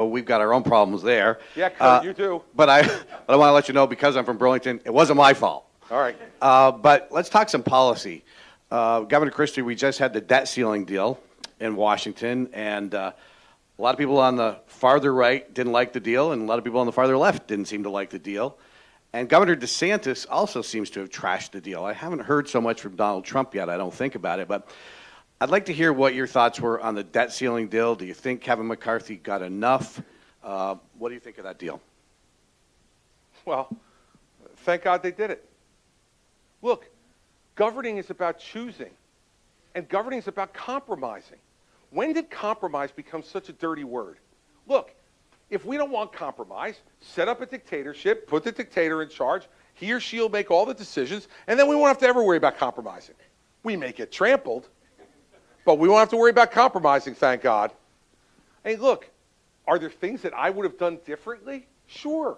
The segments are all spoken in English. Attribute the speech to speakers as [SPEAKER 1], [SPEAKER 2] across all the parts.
[SPEAKER 1] we've got our own problems there.
[SPEAKER 2] Yeah, Kurt, you do.
[SPEAKER 1] But I want to let you know, because I'm from Burlington, it wasn't my fault.
[SPEAKER 2] All right.
[SPEAKER 1] But let's talk some policy. Governor Christie, we just had the debt ceiling deal in Washington, and a lot of people on the farther right didn't like the deal, and a lot of people on the farther left didn't seem to like the deal. And Governor DeSantis also seems to have trashed the deal. I haven't heard so much from Donald Trump yet, I don't think about it, but I'd like to hear what your thoughts were on the debt ceiling deal. Do you think Kevin McCarthy got enough? What do you think of that deal?
[SPEAKER 2] Well, thank God they did it. Look, governing is about choosing, and governing is about compromising. When did compromise become such a dirty word? Look, if we don't want compromise, set up a dictatorship, put the dictator in charge, he or she will make all the decisions, and then we won't have to ever worry about compromising. We may get trampled, but we won't have to worry about compromising, thank God. Hey, look, are there things that I would have done differently? Sure.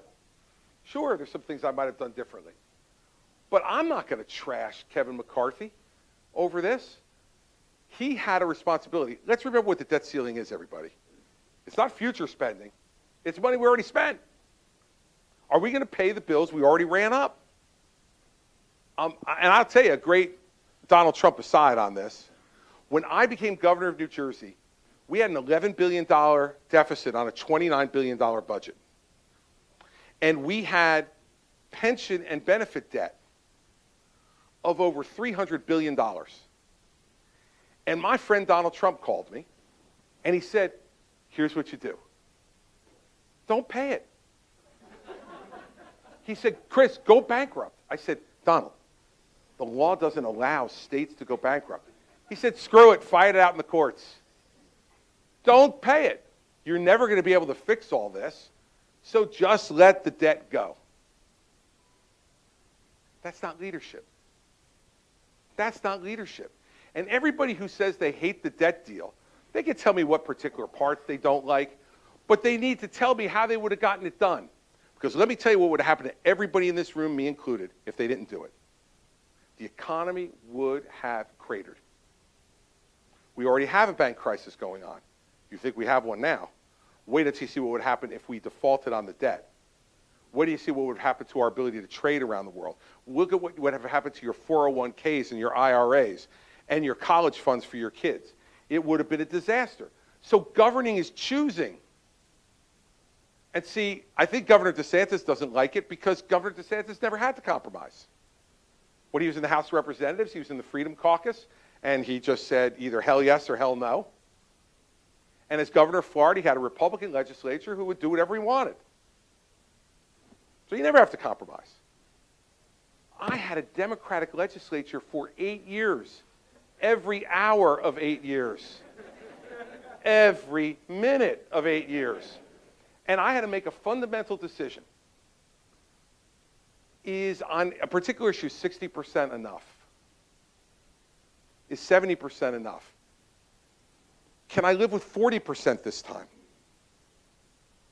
[SPEAKER 2] Sure, there's some things I might have done differently. But I'm not going to trash Kevin McCarthy over this. He had a responsibility. Let's remember what the debt ceiling is, everybody. It's not future spending. It's money we already spent. Are we going to pay the bills we already ran up? And I'll tell you a great Donald Trump aside on this. When I became governor of New Jersey, we had an $11 billion deficit on a $29 billion budget. And we had pension and benefit debt of over $300 billion. And my friend Donald Trump called me, and he said, here's what you do. Don't pay it. He said, Chris, go bankrupt. I said, Donald, the law doesn't allow states to go bankrupt. He said, screw it, fight it out in the courts. Don't pay it. You're never going to be able to fix all this, so just let the debt go. That's not leadership. That's not leadership. And everybody who says they hate the debt deal, they can tell me what particular parts they don't like, but they need to tell me how they would have gotten it done. Because let me tell you what would have happened to everybody in this room, me included, if they didn't do it. The economy would have cratered. We already have a bank crisis going on. You think we have one now. Wait until you see what would happen if we defaulted on the debt. Wait till you see what would happen to our ability to trade around the world. Look at what would have happened to your 401ks and your IRAs and your college funds for your kids. It would have been a disaster. So governing is choosing. And see, I think Governor DeSantis doesn't like it because Governor DeSantis never had to compromise. When he was in the House of Representatives, he was in the Freedom Caucus, and he just said either hell yes or hell no. And as governor of Florida, he had a Republican legislature who would do whatever he wanted. So you never have to compromise. I had a Democratic legislature for 8 years. Every hour of 8 years. Every minute of 8 years. And I had to make a fundamental decision. Is on a particular issue 60% enough? Is 70% enough? Can I live with 40% this time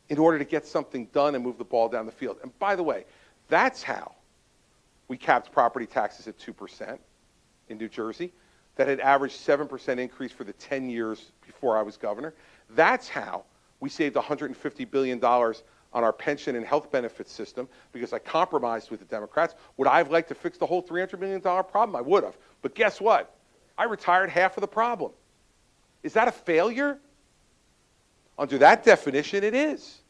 [SPEAKER 2] in order to get something done and move the ball down the field? And by the way, that's how we capped property taxes at 2% in New Jersey. That had averaged 7% increase for the 10 years before I was governor. That's how we saved $150 billion on our pension and health benefits system because I compromised with the Democrats. Would I have liked to fix the whole $300 million problem? I would have. But guess what? I retired half of the problem. Is that a failure? Under that definition, it is.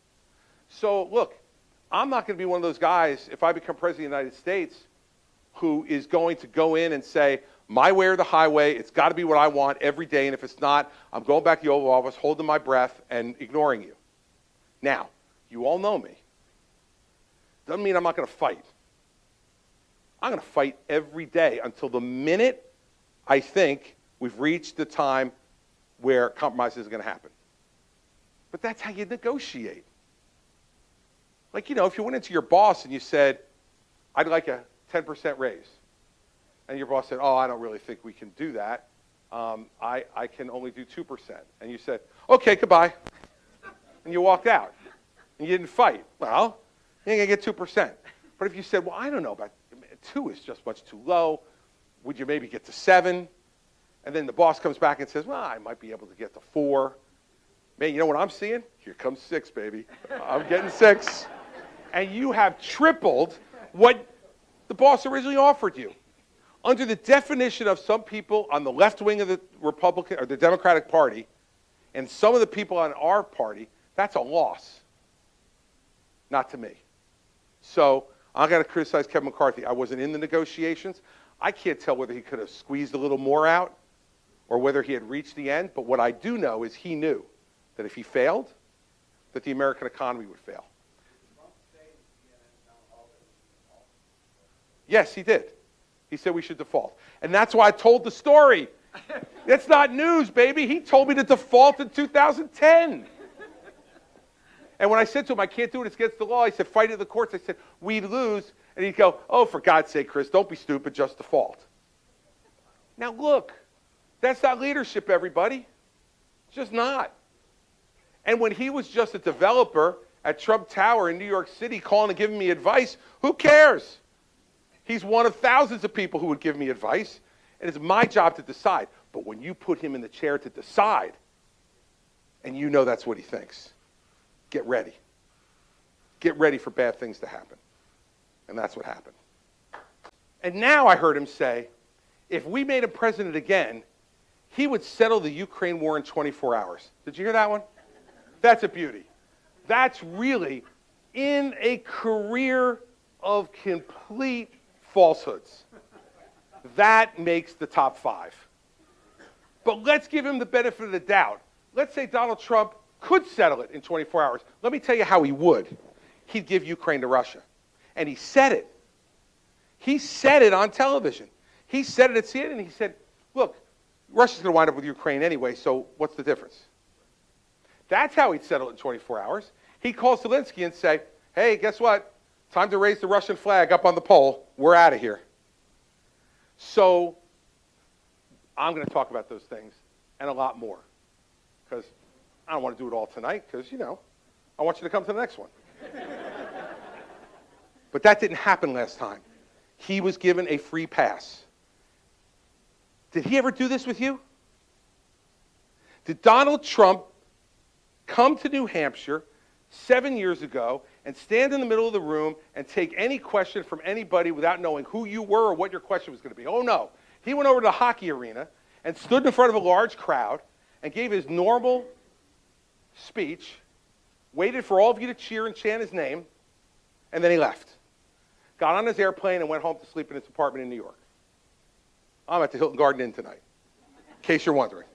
[SPEAKER 2] So look, I'm not going to be one of those guys, if I become president of the United States, who is going to go in and say, my way or the highway, it's got to be what I want every day, and if it's not, I'm going back to the Oval Office, holding my breath, and ignoring you. Now, you all know me. Doesn't mean I'm not going to fight. I'm going to fight every day until the minute I think we've reached the time where compromise isn't going to happen. But that's how you negotiate. Like, you know, if you went into your boss and you said, I'd like a 10% raise. And your boss said, oh, I don't really think we can do that. I can only do 2%. And you said, okay, goodbye. And you walked out. And you didn't fight. Well, you ain't going to get 2%. But if you said, well, I don't know, about 2 is just much too low. Would you maybe get to 7? And then the boss comes back and says, well, I might be able to get to 4. Man, you know what I'm seeing? Here comes 6, baby. I'm getting 6. And you have tripled what the boss originally offered you. Under the definition of some people on the left wing of the Republican or the Democratic Party and some of the people on our party, that's a loss. Not to me. So I'm going to criticize Kevin McCarthy. I wasn't in the negotiations. I can't tell whether he could have squeezed a little more out or whether he had reached the end. But what I do know is he knew that if he failed, that the American economy would fail. Yes, he did. He said we should default. And that's why I told the story. That's not news, baby. He told me to default in 2010. And when I said to him, I can't do it, it's against the law, he said, fight it in the courts. I said, we'd lose. And he'd go, oh, for God's sake, Chris, don't be stupid, just default. Now, look, that's not leadership, everybody. It's just not. And when he was just a developer at Trump Tower in New York City calling and giving me advice, who cares? He's one of thousands of people who would give me advice, and it's my job to decide. But when you put him in the chair to decide, and you know that's what he thinks, get ready. Get ready for bad things to happen. And that's what happened. And now I heard him say, if we made him president again, he would settle the Ukraine war in 24 hours. Did you hear that one? That's a beauty. That's really in a career of complete falsehoods. That makes the top 5. But let's give him the benefit of the doubt. Let's say Donald Trump could settle it in 24 hours. Let me tell you how he would. He'd give Ukraine to Russia. And he said it. He said it on television. He said it at CNN, and he said, look, Russia's going to wind up with Ukraine anyway, so what's the difference? That's how he'd settle it in 24 hours. He'd call Zelensky and say, hey, guess what? Time to raise the Russian flag up on the pole. We're out of here. So I'm going to talk about those things and a lot more because I don't want to do it all tonight because, you know, I want you to come to the next one. But that didn't happen last time. He was given a free pass. Did he ever do this with you? Did Donald Trump come to New Hampshire 7 years ago and stand in the middle of the room and take any question from anybody without knowing who you were or what your question was going to be? Oh, no. He went over to the hockey arena and stood in front of a large crowd and gave his normal speech, waited for all of you to cheer and chant his name, and then he left. Got on his airplane and went home to sleep in his apartment in New York. I'm at the Hilton Garden Inn tonight, in case you're wondering.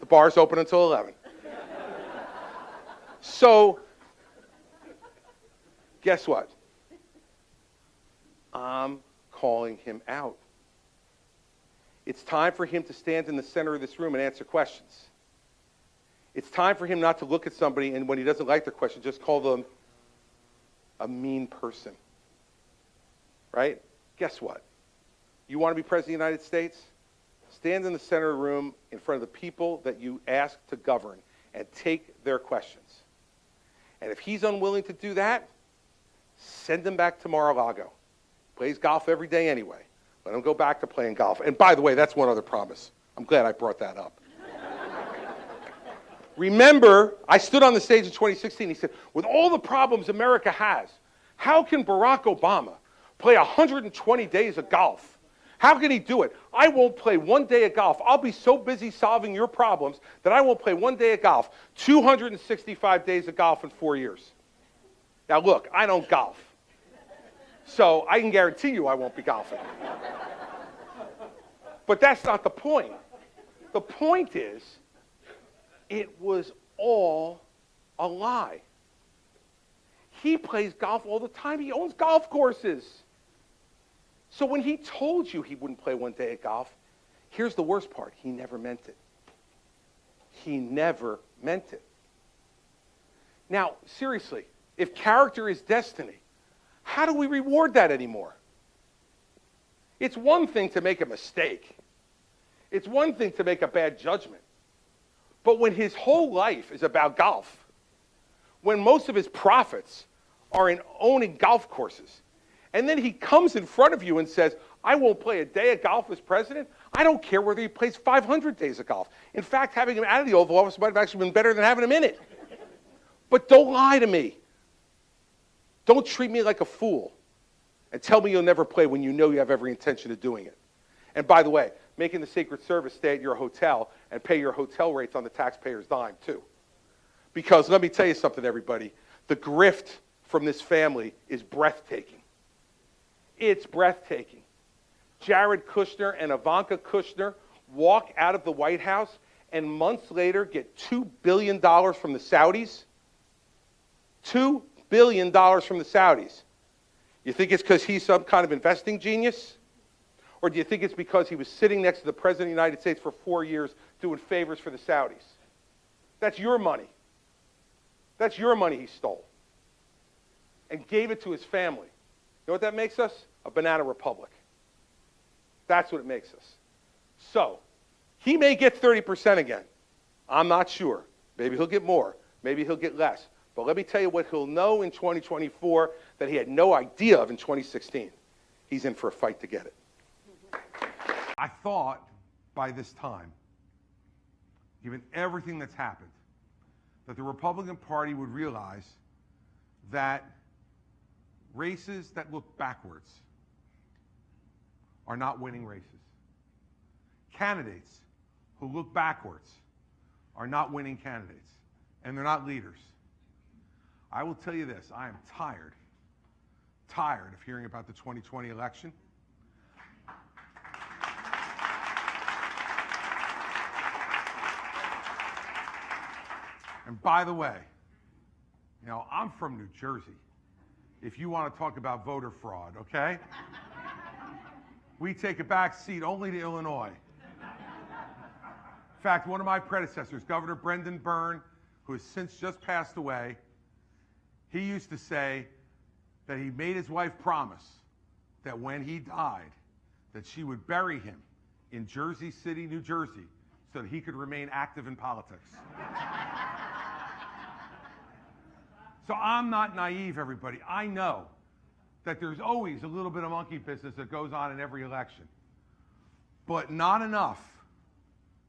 [SPEAKER 2] The bar's open until 11. So, guess what? I'm calling him out. It's time for him to stand in the center of this room and answer questions. It's time for him not to look at somebody and when he doesn't like their question, just call them a mean person. Right? Guess what? You want to be president of the United States? Stand in the center of the room in front of the people that you ask to govern and take their questions. And if he's unwilling to do that, send him back to Mar-a-Lago. Plays golf every day anyway. Let him go back to playing golf. And by the way, that's one other promise. I'm glad I brought that up. Remember, I stood on the stage in 2016. He said, with all the problems America has, how can Barack Obama play 120 days of golf? How can he do it? I won't play one day of golf. I'll be so busy solving your problems that I won't play one day of golf. 265 days of golf in 4 years. Now look, I don't golf. So I can guarantee you I won't be golfing. But that's not the point. The point is, it was all a lie. He plays golf all the time. He owns golf courses. So when he told you he wouldn't play one day of golf, here's the worst part. He never meant it. He never meant it. Now, seriously, if character is destiny, how do we reward that anymore? It's one thing to make a mistake. It's one thing to make a bad judgment. But when his whole life is about golf, when most of his profits are in owning golf courses, and then he comes in front of you and says, I won't play a day of golf as president, I don't care whether he plays 500 days of golf. In fact, having him out of the Oval Office might have actually been better than having him in it. But don't lie to me. Don't treat me like a fool and tell me you'll never play when you know you have every intention of doing it. And by the way, making the Secret Service stay at your hotel and pay your hotel rates on the taxpayer's dime, too. Because let me tell you something, everybody. The grift from this family is breathtaking. It's breathtaking. Jared Kushner and Ivanka Kushner walk out of the White House and months later get $2 billion from the Saudis. $2 billion from the Saudis. You think it's because he's some kind of investing genius? Or do you think it's because he was sitting next to the President of the United States for 4 years doing favors for the Saudis? That's your money. That's your money he stole. And gave it to his family. You know what that makes us? A banana republic. That's what it makes us. So, he may get 30% again. I'm not sure. Maybe he'll get more. Maybe he'll get less. But let me tell you what he'll know in 2024 that he had no idea of in 2016. He's in for a fight to get it.
[SPEAKER 3] I thought by this time, given everything that's happened, that the Republican Party would realize that races that look backwards are not winning races. Candidates who look backwards are not winning candidates, and they're not leaders. I will tell you this, I am tired of hearing about the 2020 election. And by the way, you know, I'm from New Jersey, if you want to talk about voter fraud, okay? We take a back seat only to Illinois. In fact, one of my predecessors, Governor Brendan Byrne, who has since just passed away, he used to say that he made his wife promise that when he died, that she would bury him in Jersey City, New Jersey, so that he could remain active in politics. So I'm not naive, everybody. I know that there's always a little bit of monkey business that goes on in every election, but not enough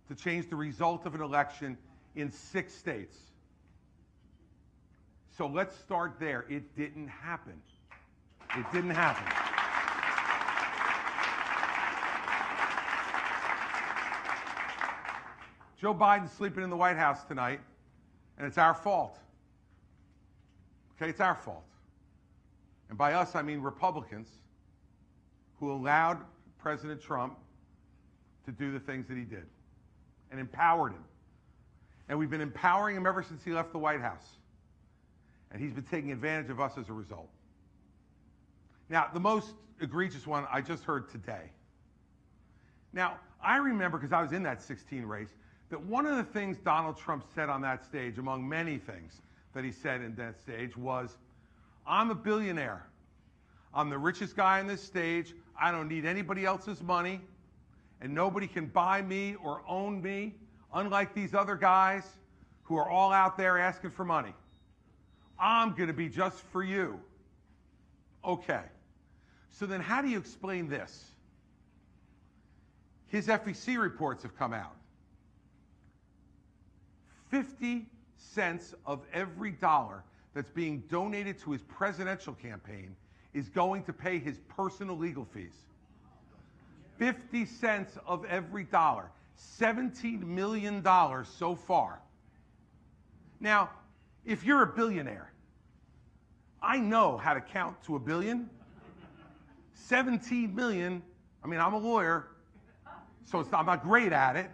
[SPEAKER 3] to change the result of an election in 6 states. So let's start there. It didn't happen. It didn't happen. Joe Biden's sleeping in the White House tonight, and it's our fault. Okay, it's our fault. And by us, I mean Republicans who allowed President Trump to do the things that he did and empowered him. And we've been empowering him ever since he left the White House. And he's been taking advantage of us as a result. Now, the most egregious one I just heard today. Now, I remember, because I was in that 16 race, that one of the things Donald Trump said on that stage, among many things that he said in that stage, was, I'm a billionaire. I'm the richest guy on this stage. I don't need anybody else's money, and nobody can buy me or own me, unlike these other guys who are all out there asking for money. I'm going to be just for you. Okay. So then how do you explain this? His FEC reports have come out. 50 cents of every dollar that's being donated to his presidential campaign is going to pay his personal legal fees. 50 cents of every dollar. $17 million so far. Now, if you're a billionaire, I know how to count to a billion. 17 million, I mean, I'm a lawyer, so I'm not great at it,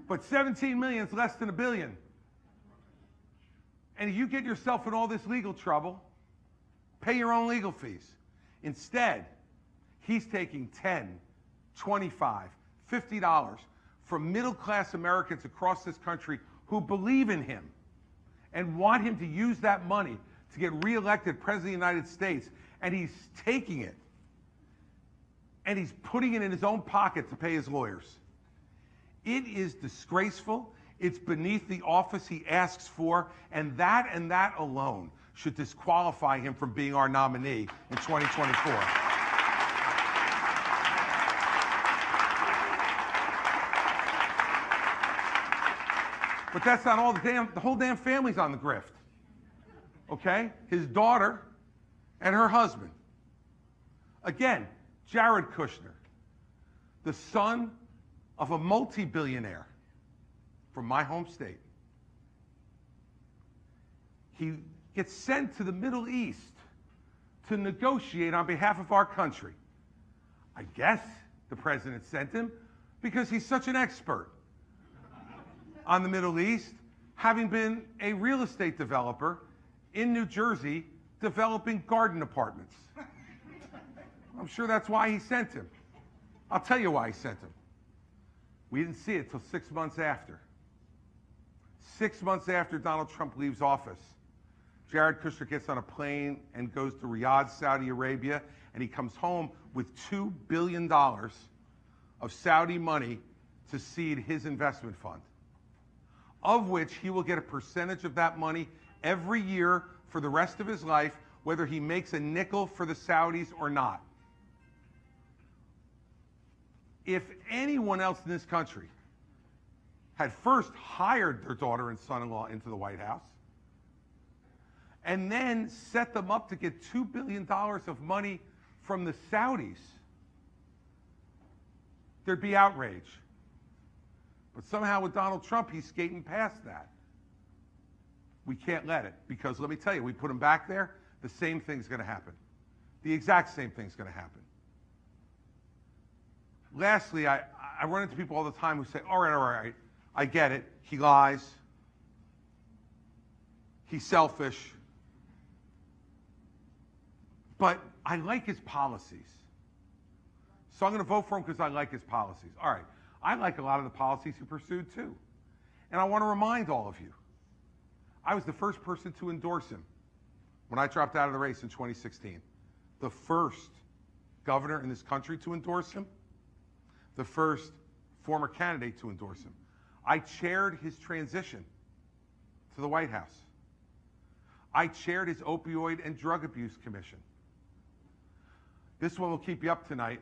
[SPEAKER 3] but 17 million is less than a billion. And if you get yourself in all this legal trouble, pay your own legal fees. Instead, he's taking $10, $25, $50 from middle-class Americans across this country who believe in him and want him to use that money to get reelected President of the United States, and he's taking it and he's putting it in his own pocket to pay his lawyers. It is disgraceful. It's beneath the office he asks for, and that alone should disqualify him from being our nominee in 2024. But that's not all. The whole damn family's on the grift. Okay? His daughter and her husband. Again, Jared Kushner, the son of a multi-billionaire from my home state. He gets sent to the Middle East to negotiate on behalf of our country. I guess the president sent him because he's such an expert on the Middle East, having been a real estate developer in New Jersey developing garden apartments. I'm sure that's why he sent him. I'll tell you why he sent him. We didn't see it till 6 months after. 6 months after Donald Trump leaves office, Jared Kushner gets on a plane and goes to Riyadh, Saudi Arabia, and he comes home with $2 billion of Saudi money to seed his investment fund, of which he will get a percentage of that money every year for the rest of his life, whether he makes a nickel for the Saudis or not. If anyone else in this country had first hired their daughter and son-in-law into the White House and then set them up to get $2 billion of money from the Saudis, there'd be outrage. But somehow with Donald Trump, he's skating past that. We can't let it, because let me tell you, we put him back there, the same thing's going to happen. The exact same thing's going to happen. Lastly, I run into people all the time who say, all right, I get it. He lies. He's selfish. But I like his policies. So I'm going to vote for him because I like his policies. All right. I like a lot of the policies he pursued too. And I want to remind all of you, I was the first person to endorse him when I dropped out of the race in 2016. The first governor in this country to endorse him. The first former candidate to endorse him. I chaired his transition to the White House. I chaired his opioid and drug abuse commission. This one will keep you up tonight,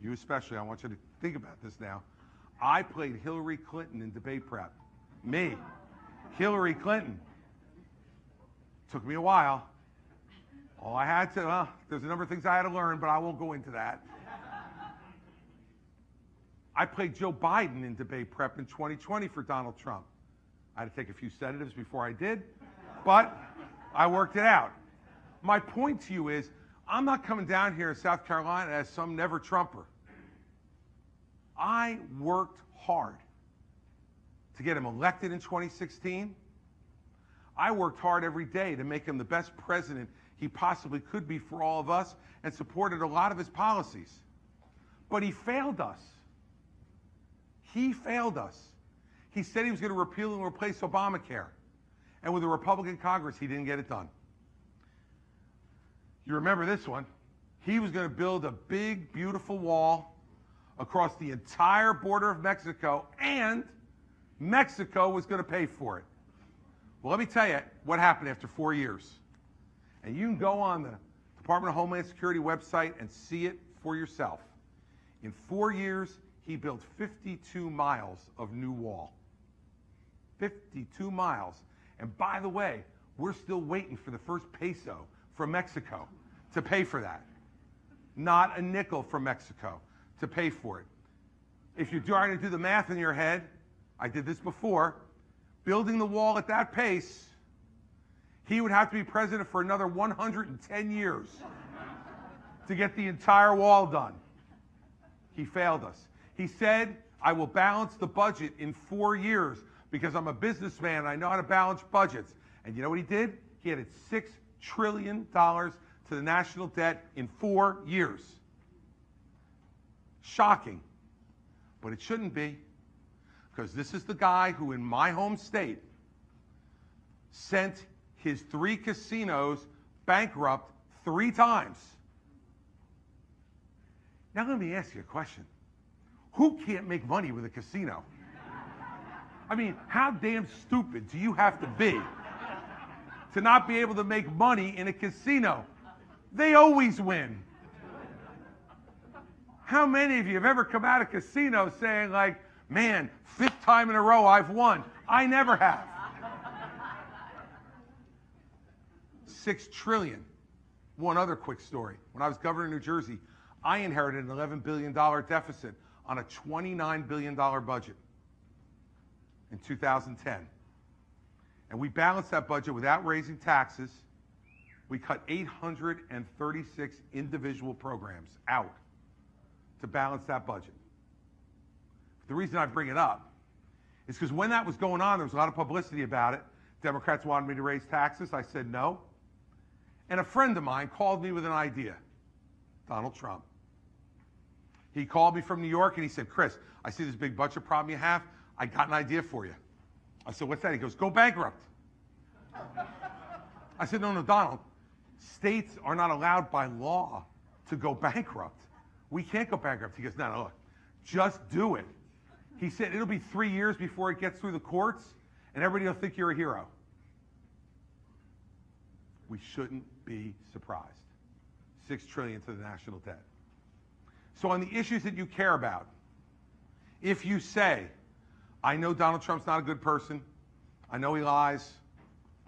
[SPEAKER 3] you especially. I want you to think about this now. I played Hillary Clinton in debate prep. Me, Hillary Clinton. Took me a while. All I had to, there's a number of things I had to learn, but I won't go into that. I played Joe Biden in debate prep in 2020 for Donald Trump. I had to take a few sedatives before I did, but I worked it out. My point to you is, I'm not coming down here in South Carolina as some never-Trumper. I worked hard to get him elected in 2016. I worked hard every day to make him the best president he possibly could be for all of us, and supported a lot of his policies. But he failed us. He failed us. He said he was going to repeal and replace Obamacare. And with a Republican Congress, he didn't get it done. You remember this one. He was going to build a big, beautiful wall across the entire border of Mexico, and Mexico was going to pay for it. Well, let me tell you what happened after 4 years. And you can go on the Department of Homeland Security website and see it for yourself. In 4 years, he built 52 miles of new wall. 52 miles. And by the way, we're still waiting for the first peso from Mexico to pay for that. Not a nickel from Mexico to pay for it. If you're trying to do the math in your head, I did this before, building the wall at that pace, he would have to be president for another 110 years to get the entire wall done. He failed us. He said, I will balance the budget in 4 years because I'm a businessman and I know how to balance budgets. And you know what he did? He added $6 trillion to the national debt in 4 years. Shocking. But it shouldn't be, because this is the guy who in my home state sent his 3 casinos bankrupt 3 times. Now let me ask you a question. Who can't make money with a casino? I mean, how damn stupid do you have to be to not be able to make money in a casino? They always win. How many of you have ever come out of casino saying, like, Man, 5th time in a row I've won. I never have. 6 trillion. One other quick story. When I was governor of New Jersey, I inherited an $11 billion deficit on a $29 billion budget in 2010. And we balanced that budget without raising taxes. We cut 836 individual programs out to balance that budget. The reason I bring it up is because when that was going on, there was a lot of publicity about it. Democrats wanted me to raise taxes. I said no. And a friend of mine called me with an idea, Donald Trump. He called me from New York and he said, Chris, I see this big budget problem you have. I got an idea for you. I said, what's that? He goes, go bankrupt. I said, no, Donald. States are not allowed by law to go bankrupt. We can't go bankrupt. He goes, no, look, just do it. He said, it'll be 3 years before it gets through the courts and everybody will think you're a hero. We shouldn't be surprised. 6 trillion to the national debt. So on the issues that you care about, if you say, I know Donald Trump's not a good person, I know he lies,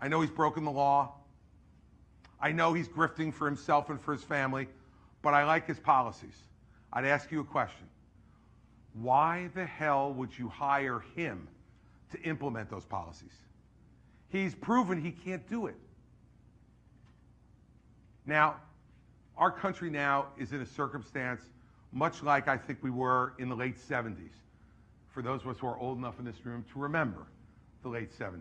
[SPEAKER 3] I know he's broken the law, I know he's grifting for himself and for his family, but I like his policies, I'd ask you a question. Why the hell would you hire him to implement those policies? He's proven he can't do it. Now, our country now is in a circumstance much like I think we were in the late 70s. For those of us who are old enough in this room to remember the late 70s,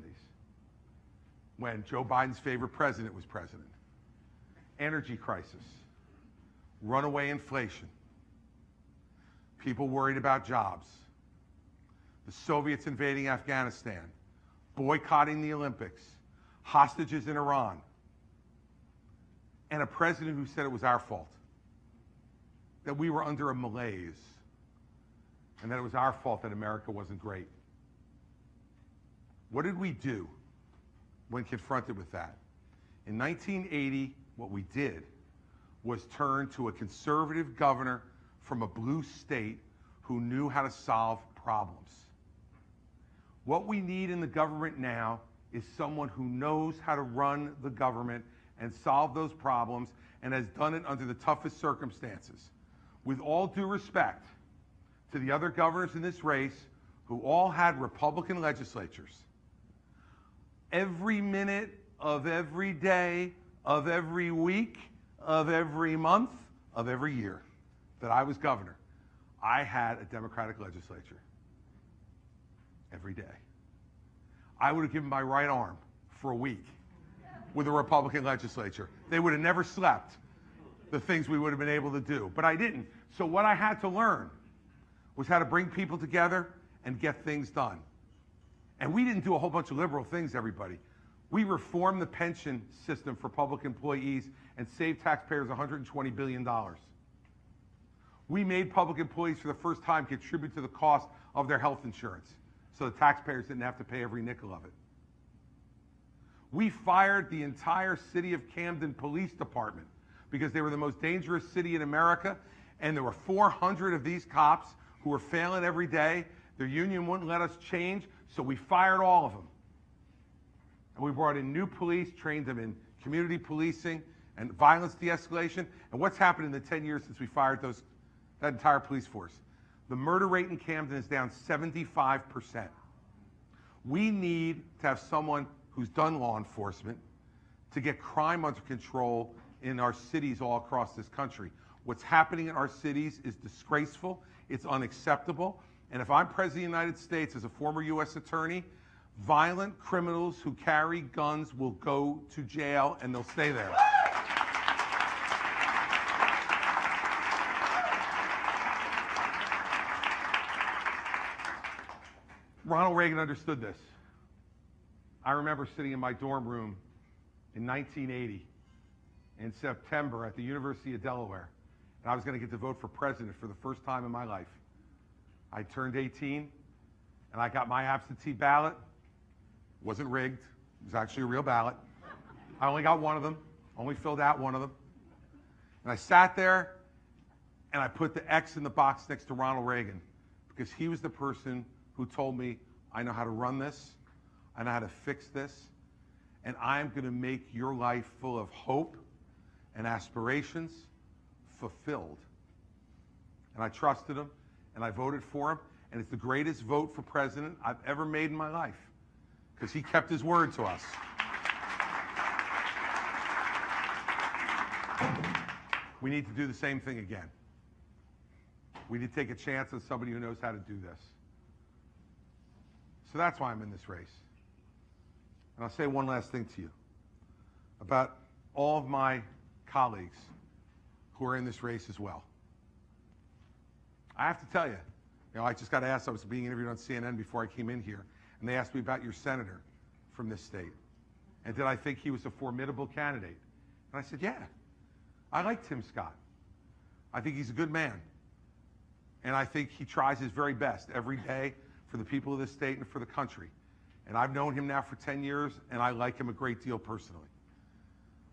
[SPEAKER 3] when Joe Biden's favorite president was president. Energy crisis, runaway inflation, people worried about jobs, the Soviets invading Afghanistan, boycotting the Olympics, hostages in Iran, and a president who said it was our fault, that we were under a malaise, and that it was our fault that America wasn't great. What did we do when confronted with that? In 1980, what we did was turn to a conservative governor from a blue state who knew how to solve problems. What we need in the government now is someone who knows how to run the government and solve those problems and has done it under the toughest circumstances. With all due respect to the other governors in this race who all had Republican legislatures, every minute of every day, of every week, of every month, of every year that I was governor, I had a Democratic legislature. Every day. I would have given my right arm for a week with a Republican legislature. They would have never slept the things we would have been able to do, but I didn't. So what I had to learn was how to bring people together and get things done. And we didn't do a whole bunch of liberal things, everybody. We reformed the pension system for public employees and saved taxpayers $120 billion. We made public employees for the first time contribute to the cost of their health insurance, so the taxpayers didn't have to pay every nickel of it. We fired the entire city of Camden Police Department because they were the most dangerous city in America, and there were 400 of these cops who were failing every day. Their union wouldn't let us change, so we fired all of them. And we brought in new police, trained them in community policing and violence de-escalation. And what's happened in the 10 years since we fired that entire police force? The murder rate in Camden is down 75%. We need to have someone who's done law enforcement to get crime under control in our cities all across this country. What's happening in our cities is disgraceful, it's unacceptable, and if I'm President of the United States as a former U.S. attorney, violent criminals who carry guns will go to jail and they'll stay there. Ronald Reagan understood this. I remember sitting in my dorm room in 1980 in September at the University of Delaware, and I was going to get to vote for president for the first time in my life. I turned 18, and I got my absentee ballot. It wasn't rigged. It was actually a real ballot. I only got one of them, only filled out one of them. And I sat there, and I put the X in the box next to Ronald Reagan, because he was the person who told me, I know how to run this, I know how to fix this, and I'm going to make your life full of hope and aspirations fulfilled. And I trusted him, and I voted for him, and it's the greatest vote for president I've ever made in my life, because he kept his word to us. We need to do the same thing again. We need to take a chance on somebody who knows how to do this. So that's why I'm in this race. And I'll say one last thing to you about all of my colleagues who are in this race as well. I have to tell you, I just got asked, I was being interviewed on CNN before I came in here, and they asked me about your senator from this state. And did I think he was a formidable candidate? And I said, yeah. I like Tim Scott. I think he's a good man. And I think he tries his very best every day for the people of this state and for the country. And I've known him now for 10 years, and I like him a great deal personally.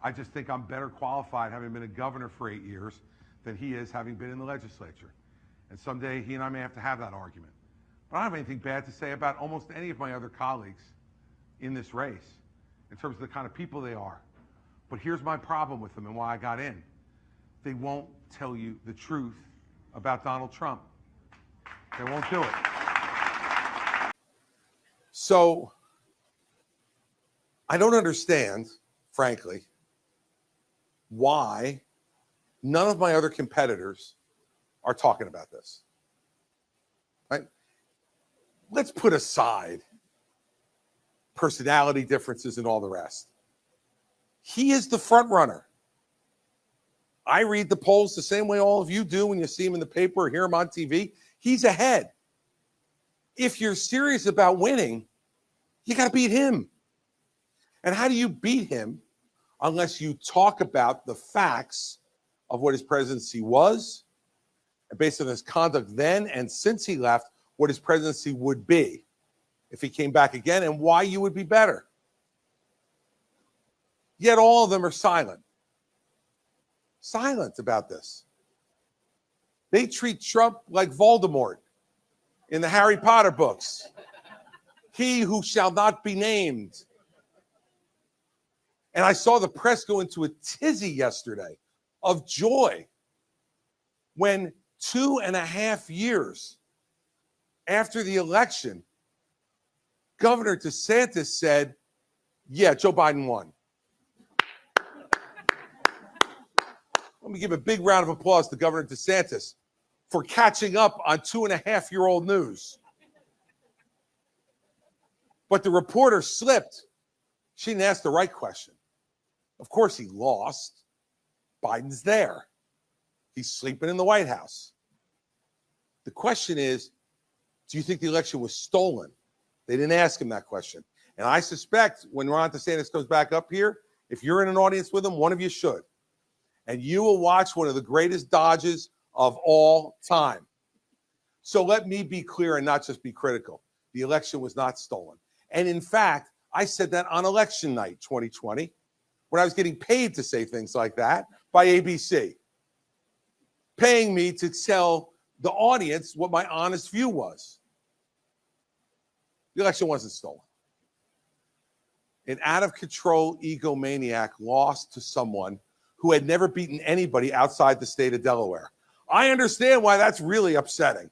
[SPEAKER 3] I just think I'm better qualified having been a governor for 8 years than he is having been in the legislature. And someday he and I may have to have that argument. But I don't have anything bad to say about almost any of my other colleagues in this race in terms of the kind of people they are. But here's my problem with them and why I got in. They won't tell you the truth about Donald Trump. They won't do it.
[SPEAKER 2] So I don't understand, frankly, why none of my other competitors are talking about this. Right? Let's put aside personality differences and all the rest. He is the front runner. I read the polls the same way all of you do when you see him in the paper or hear him on TV. He's ahead. If you're serious about winning, you got to beat him. And how do you beat him unless you talk about the facts of what his presidency was, and based on his conduct then and since he left, what his presidency would be if he came back again, and why you would be better. Yet all of them are silent about this. They treat Trump like Voldemort in the Harry Potter books. He who shall not be named. And I saw the press go into a tizzy yesterday of joy when 2.5 years after the election, Governor DeSantis said, yeah, Joe Biden won. Let me give a big round of applause to Governor DeSantis for catching up on 2.5-year-old news. But the reporter slipped. She didn't ask the right question. Of course he lost. Biden's there. He's sleeping in the White House. The question is, do you think the election was stolen? They didn't ask him that question. And I suspect when Ron DeSantis comes back up here, if you're in an audience with him, one of you should. And you will watch one of the greatest dodges of all time. So let me be clear and not just be critical. The election was not stolen. And in fact, I said that on election night 2020, when I was getting paid to say things like that by ABC, paying me to tell the audience what my honest view was. The election wasn't stolen. An out-of-control egomaniac lost to someone who had never beaten anybody outside the state of Delaware. I understand why that's really upsetting.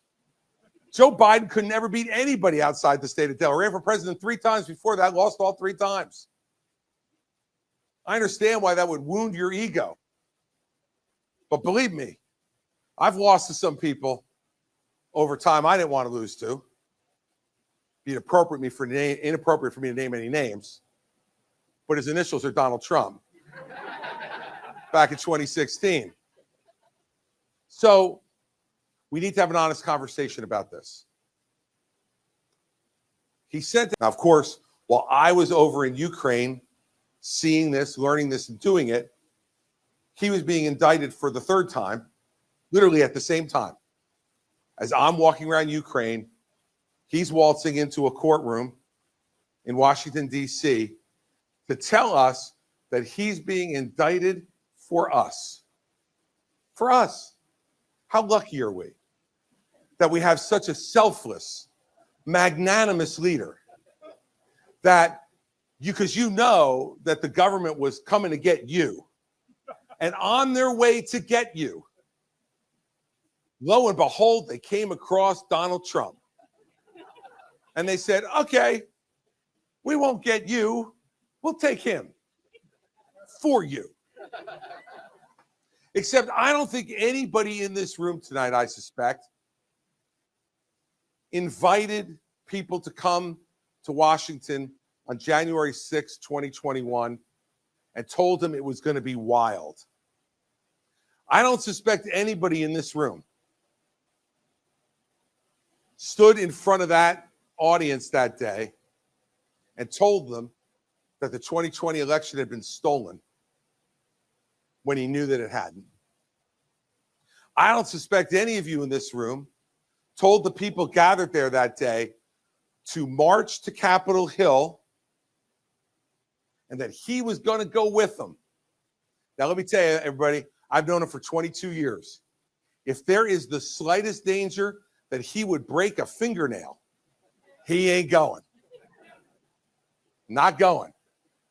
[SPEAKER 2] Joe Biden could never beat anybody outside the state of Delaware. Ran for president 3 times before that, lost all 3 times. I understand why that would wound your ego. But believe me, I've lost to some people over time I didn't want to lose to. Be inappropriate for me to name any names, but his initials are Donald Trump back in 2016. So we need to have an honest conversation about this. He said, now, of course, while I was over in Ukraine seeing this, learning this, and doing it, he was being indicted for the 3rd time, literally at the same time. As I'm walking around Ukraine, he's waltzing into a courtroom in Washington, D.C. to tell us that he's being indicted for us. For us. How lucky are we that we have such a selfless, magnanimous leader that because you know that the government was coming to get you and on their way to get you, lo and behold, they came across Donald Trump. And they said, okay, we won't get you. We'll take him for you. Except I don't think anybody in this room tonight, I suspect, invited people to come to Washington on January 6, 2021, and told them it was going to be wild. I don't suspect anybody in this room stood in front of that audience that day and told them that the 2020 election had been stolen when he knew that it hadn't. I don't suspect any of you in this room told the people gathered there that day to march to Capitol Hill and that he was going to go with them. Now, let me tell you, everybody, I've known him for 22 years. If there is the slightest danger that he would break a fingernail, he ain't going. Not going.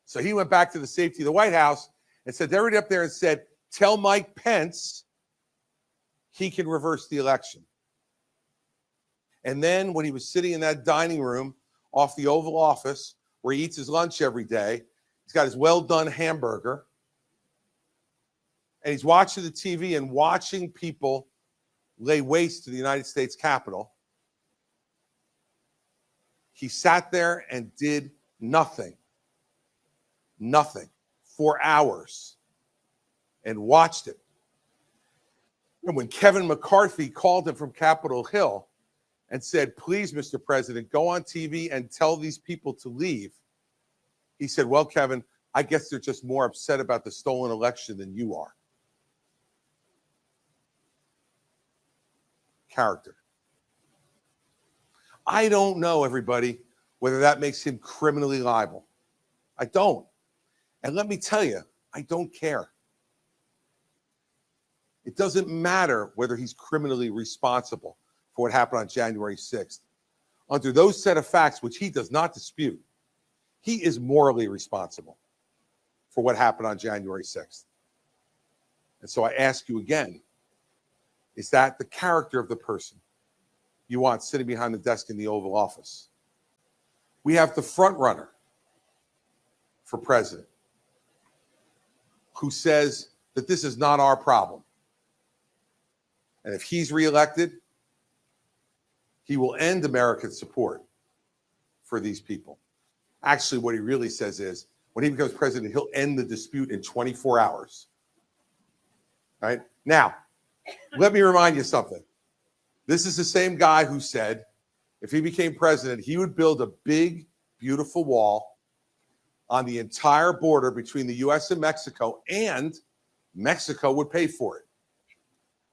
[SPEAKER 2] So he went back to the safety of the White House and said, everybody up there and said, tell Mike Pence he can reverse the election. And then when he was sitting in that dining room off the Oval Office where he eats his lunch every day, he's got his well-done hamburger, and he's watching the TV and watching people lay waste to the United States Capitol. He sat there and did nothing for hours and watched it. And when Kevin McCarthy called him from Capitol Hill and said, please, Mr. President, go on TV and tell these people to leave, he said, well, Kevin, I guess they're just more upset about the stolen election than you are. Character. I don't know, everybody, whether that makes him criminally liable. I don't. And let me tell you, I don't care. It doesn't matter whether he's criminally responsible for what happened on January 6th. Under those set of facts, which he does not dispute, he is morally responsible for what happened on January 6th. And so I ask you again, is that the character of the person you want sitting behind the desk in the Oval Office? We have the front runner for president who says that this is not our problem. And if he's reelected, he will end American support for these people. Actually, what he really says is, when he becomes president, he'll end the dispute in 24 hours. Right? Now, let me remind you something. This is the same guy who said if he became president, he would build a big, beautiful wall on the entire border between the U.S. and Mexico would pay for it.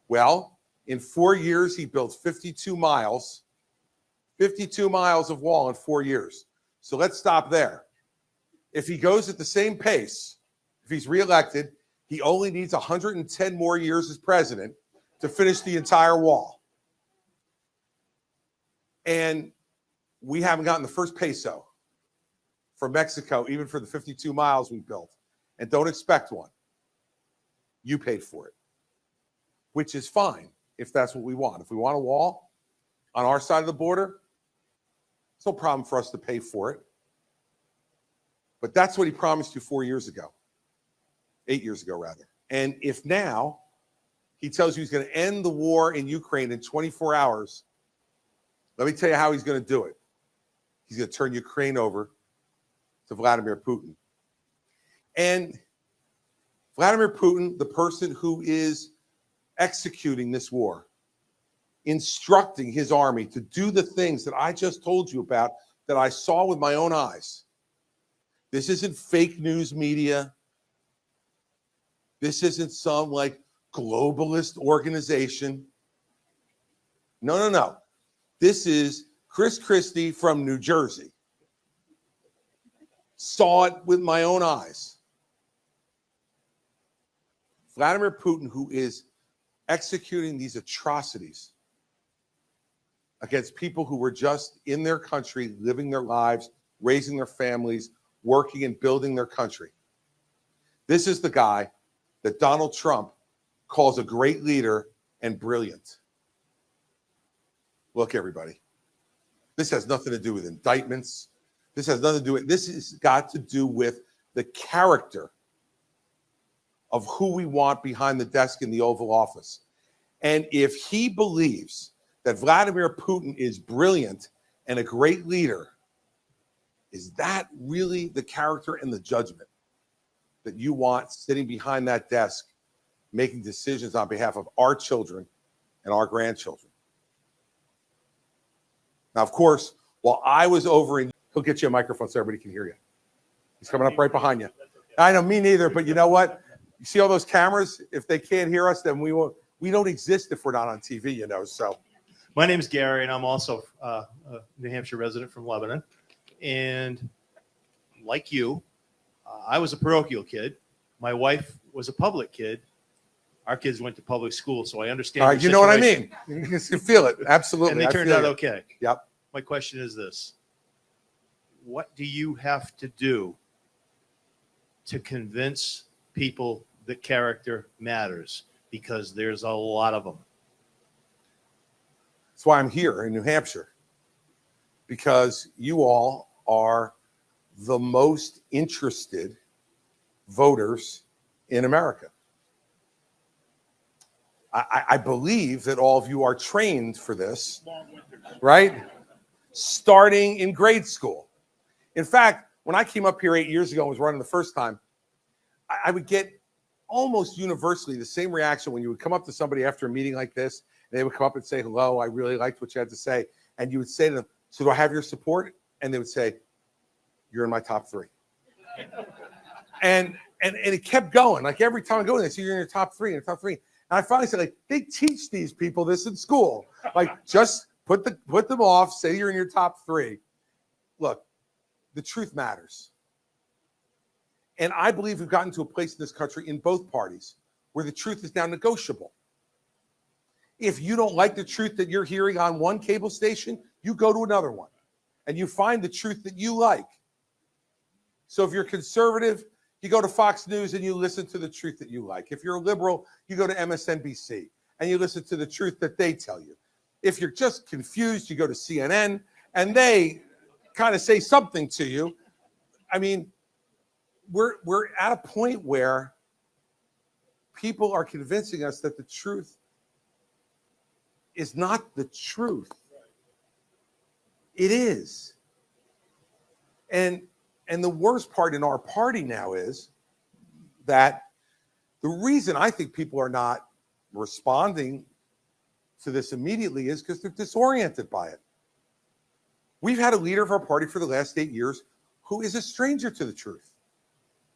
[SPEAKER 2] Well, in 4 years, he built 52 miles of wall in 4 years. So let's stop there. If he goes at the same pace, if he's reelected, he only needs 110 more years as president to finish the entire wall. And we haven't gotten the first peso from Mexico, even for the 52 miles we built. And don't expect one. You paid for it, which is fine if that's what we want. If we want a wall on our side of the border, it's no problem for us to pay for it. But that's what he promised you 4 years ago, 8 years ago, rather. And if now he tells you he's going to end the war in Ukraine in 24 hours, let me tell you how he's going to do it. He's going to turn Ukraine over to Vladimir Putin. And Vladimir Putin, the person who is executing this war, instructing his army to do the things that I just told you about, that I saw with my own eyes. This isn't fake news media. This isn't some like globalist organization. No. This is Chris Christie from New Jersey. Saw it with my own eyes. Vladimir Putin, who is executing these atrocities against people who were just in their country, living their lives, raising their families, working and building their country. This is the guy that Donald Trump calls a great leader and brilliant. Look, everybody, this has nothing to do with indictments. This has nothing to do with, this has got to do with the character of who we want behind the desk in the Oval Office. And if he believes that Vladimir Putin is brilliant and a great leader, is that really the character and the judgment that you want sitting behind that desk, making decisions on behalf of our children and our grandchildren? Now, of course, while I was over in, he'll get you a microphone so everybody can hear you. He's coming up right behind you. I know, me neither, but you know what? You see all those cameras? If they can't hear us, then we don't exist if we're not on TV, you know, so.
[SPEAKER 4] My name is Gary, and I'm also a New Hampshire resident from Lebanon. And like you, I was a parochial kid. My wife was a public kid. Our kids went to public school, so I understand.
[SPEAKER 2] All right, you know what I mean. You can feel it, absolutely.
[SPEAKER 4] And they turned out okay.
[SPEAKER 2] Yep.
[SPEAKER 4] My question is this. What do you have to do to convince people that character matters? Because there's a lot of them.
[SPEAKER 2] That's why I'm here in New Hampshire, because you all are the most interested voters in America. I believe that all of you are trained for this, right? Starting in grade school. In fact, when I came up here 8 years ago and was running the first time, I would get almost universally the same reaction when you would come up to somebody after a meeting like this, and they would come up and say, hello, I really liked what you had to say. And you would say to them, so do I have your support? And they would say, you're in my top three. And it kept going. Like every time I go in, they say, you're in your top three, in your top three. And I finally said, like, they teach these people this in school. Like, just put them off, say you're in your top three. Look, the truth matters. And I believe we've gotten to a place in this country in both parties where the truth is now negotiable. If you don't like the truth that you're hearing on one cable station, you go to another one and you find the truth that you like. So if you're conservative, you go to Fox News and you listen to the truth that you like. If you're a liberal, you go to MSNBC and you listen to the truth that they tell you. If you're just confused, you go to CNN and they kind of say something to you. I mean, we're at a point where people are convincing us that the truth is not the truth. It is. And the worst part in our party now is that the reason I think people are not responding to this immediately is because they're disoriented by it. We've had a leader of our party for the last 8 years who is a stranger to the truth.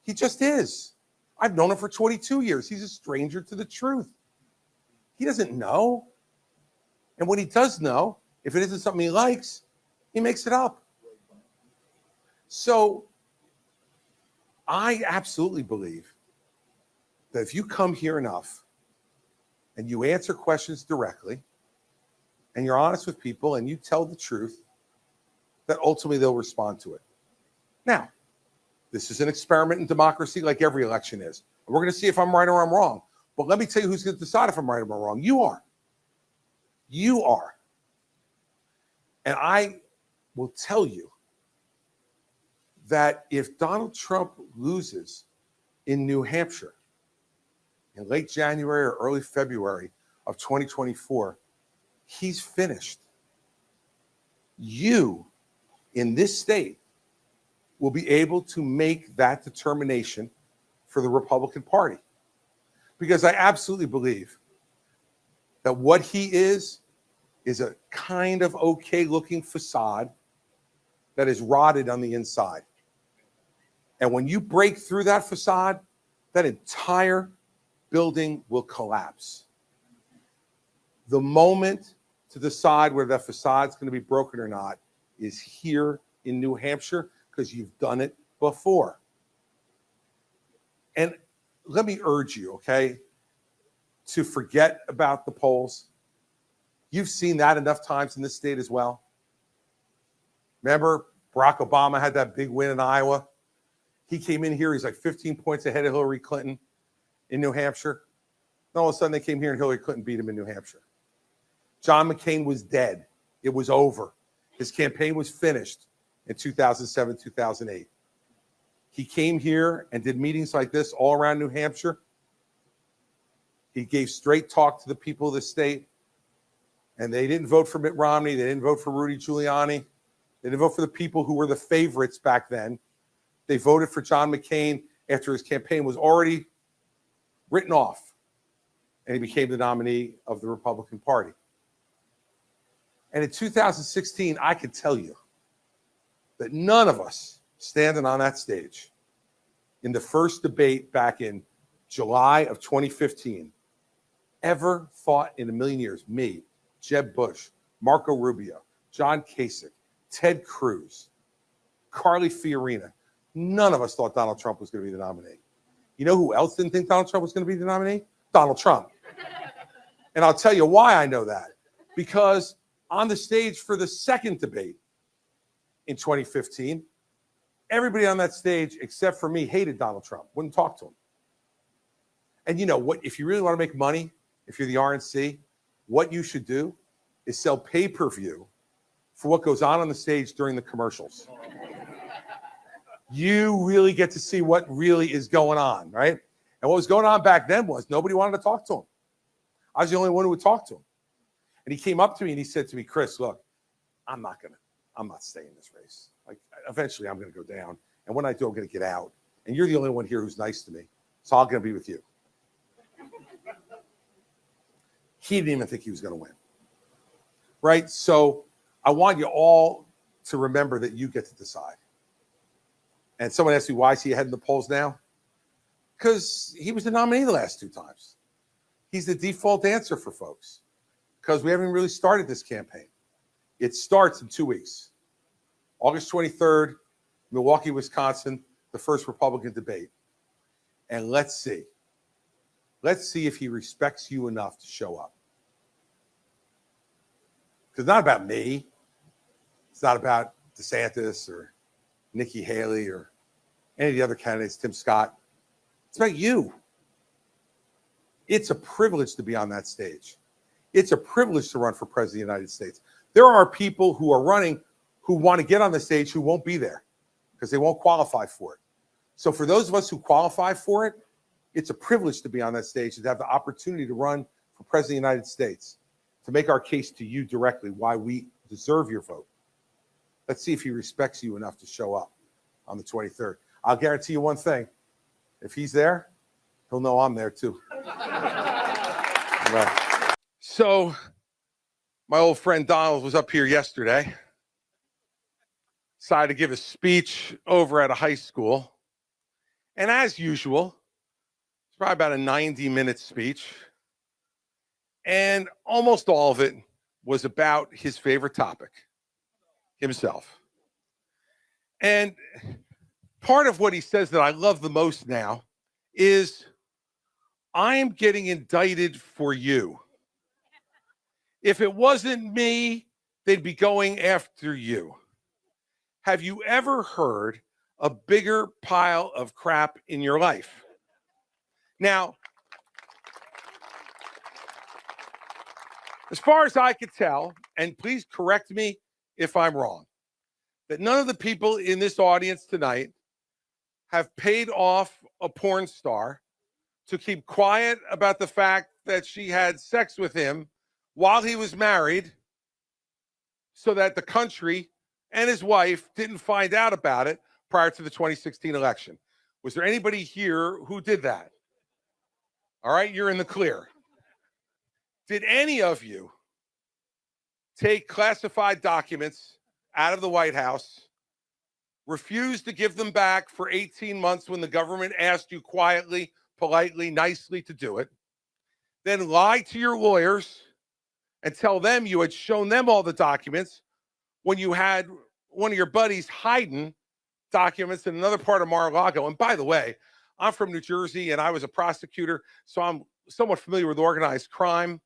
[SPEAKER 2] He just is. I've known him for 22 years. He's a stranger to the truth. He doesn't know. And when he does know, if it isn't something he likes, he makes it up. So I absolutely believe that if you come here enough and you answer questions directly and you're honest with people and you tell the truth, that ultimately they'll respond to it. Now, this is an experiment in democracy like every election is. We're going to see if I'm right or I'm wrong. But let me tell you who's going to decide if I'm right or I'm wrong. You are. You are. And I will tell you that if Donald Trump loses in New Hampshire in late January or early February of 2024, he's finished. You in this state will be able to make that determination for the Republican Party. Because I absolutely believe that what he is a kind of okay looking facade that is rotted on the inside. And when you break through that facade, that entire building will collapse. The moment to decide whether that facade is going to be broken or not is here in New Hampshire, because you've done it before. And let me urge you, okay, to forget about the polls, You've seen that enough times in this state as well. Remember, Barack Obama had that big win in Iowa. He came in here, he's like 15 points ahead of Hillary Clinton in New Hampshire. And all of a sudden they came here and Hillary Clinton beat him in New Hampshire. John McCain was dead. It was over. His campaign was finished in 2007, 2008. He came here and did meetings like this all around New Hampshire. He gave straight talk to the people of the state. And they didn't vote for Mitt Romney. They didn't vote for Rudy Giuliani. They didn't vote for the people who were the favorites back then. They voted for John McCain after his campaign was already written off. And he became the nominee of the Republican Party. And in 2016, I can tell you that none of us standing on that stage in the first debate back in July of 2015 ever thought in a million years, me, Jeb Bush, Marco Rubio, John Kasich, Ted Cruz, Carly Fiorina, none of us thought Donald Trump was going to be the nominee. You know who else didn't think Donald Trump was going to be the nominee? Donald Trump. And I'll tell you why I know that. Because on the stage for the second debate in 2015, everybody on that stage, except for me, hated Donald Trump, wouldn't talk to him. And you know what? If you really want to make money, if you're the RNC, what you should do is sell pay-per-view for what goes on the stage during the commercials. You really get to see what really is going on, right? And what was going on back then was nobody wanted to talk to him. I was the only one who would talk to him. And he came up to me and he said to me, Chris, look, I'm not staying in this race. Like, eventually I'm going to go down. And when I do, I'm going to get out. And you're the only one here who's nice to me. So I'm going to be with you. He didn't even think he was going to win. Right? So I want you all to remember that you get to decide. And someone asked me, why is he ahead in the polls now? Because he was the nominee the last two times. He's the default answer for folks. Because we haven't really started this campaign. It starts in 2 weeks. August 23rd, Milwaukee, Wisconsin, the first Republican debate. And let's see. Let's see if he respects you enough to show up. Because it's not about me. It's not about DeSantis or Nikki Haley or any of the other candidates, Tim Scott. It's about you. It's a privilege to be on that stage. It's a privilege to run for president of the United States. There are people who are running who want to get on the stage who won't be there because they won't qualify for it. So for those of us who qualify for it, it's a privilege to be on that stage and to have the opportunity to run for president of the United States, to make our case to you directly why we deserve your vote. Let's see if he respects you enough to show up on the 23rd. I'll guarantee you one thing. If he's there, he'll know I'm there too. Right. So my old friend Donald was up here yesterday, decided to give a speech over at a high school. And as usual, it's probably about a 90-minute speech. And almost all of it was about his favorite topic, himself. And part of what he says that I love the most now is, I am getting indicted for you. If it wasn't me, they'd be going after you. Have you ever heard a bigger pile of crap in your life? Now, as far as I could tell, and please correct me if I'm wrong, that none of the people in this audience tonight have paid off a porn star to keep quiet about the fact that she had sex with him while he was married so that the country and his wife didn't find out about it prior to the 2016 election. Was there anybody here who did that? All right, you're in the clear. Did any of you take classified documents out of the White House, refuse to give them back for 18 months when the government asked you quietly, politely, nicely to do it, then lie to your lawyers and tell them you had shown them all the documents when you had one of your buddies hiding documents in another part of Mar-a-Lago? And by the way, I'm from New Jersey and I was a prosecutor, so I'm somewhat familiar with organized crime.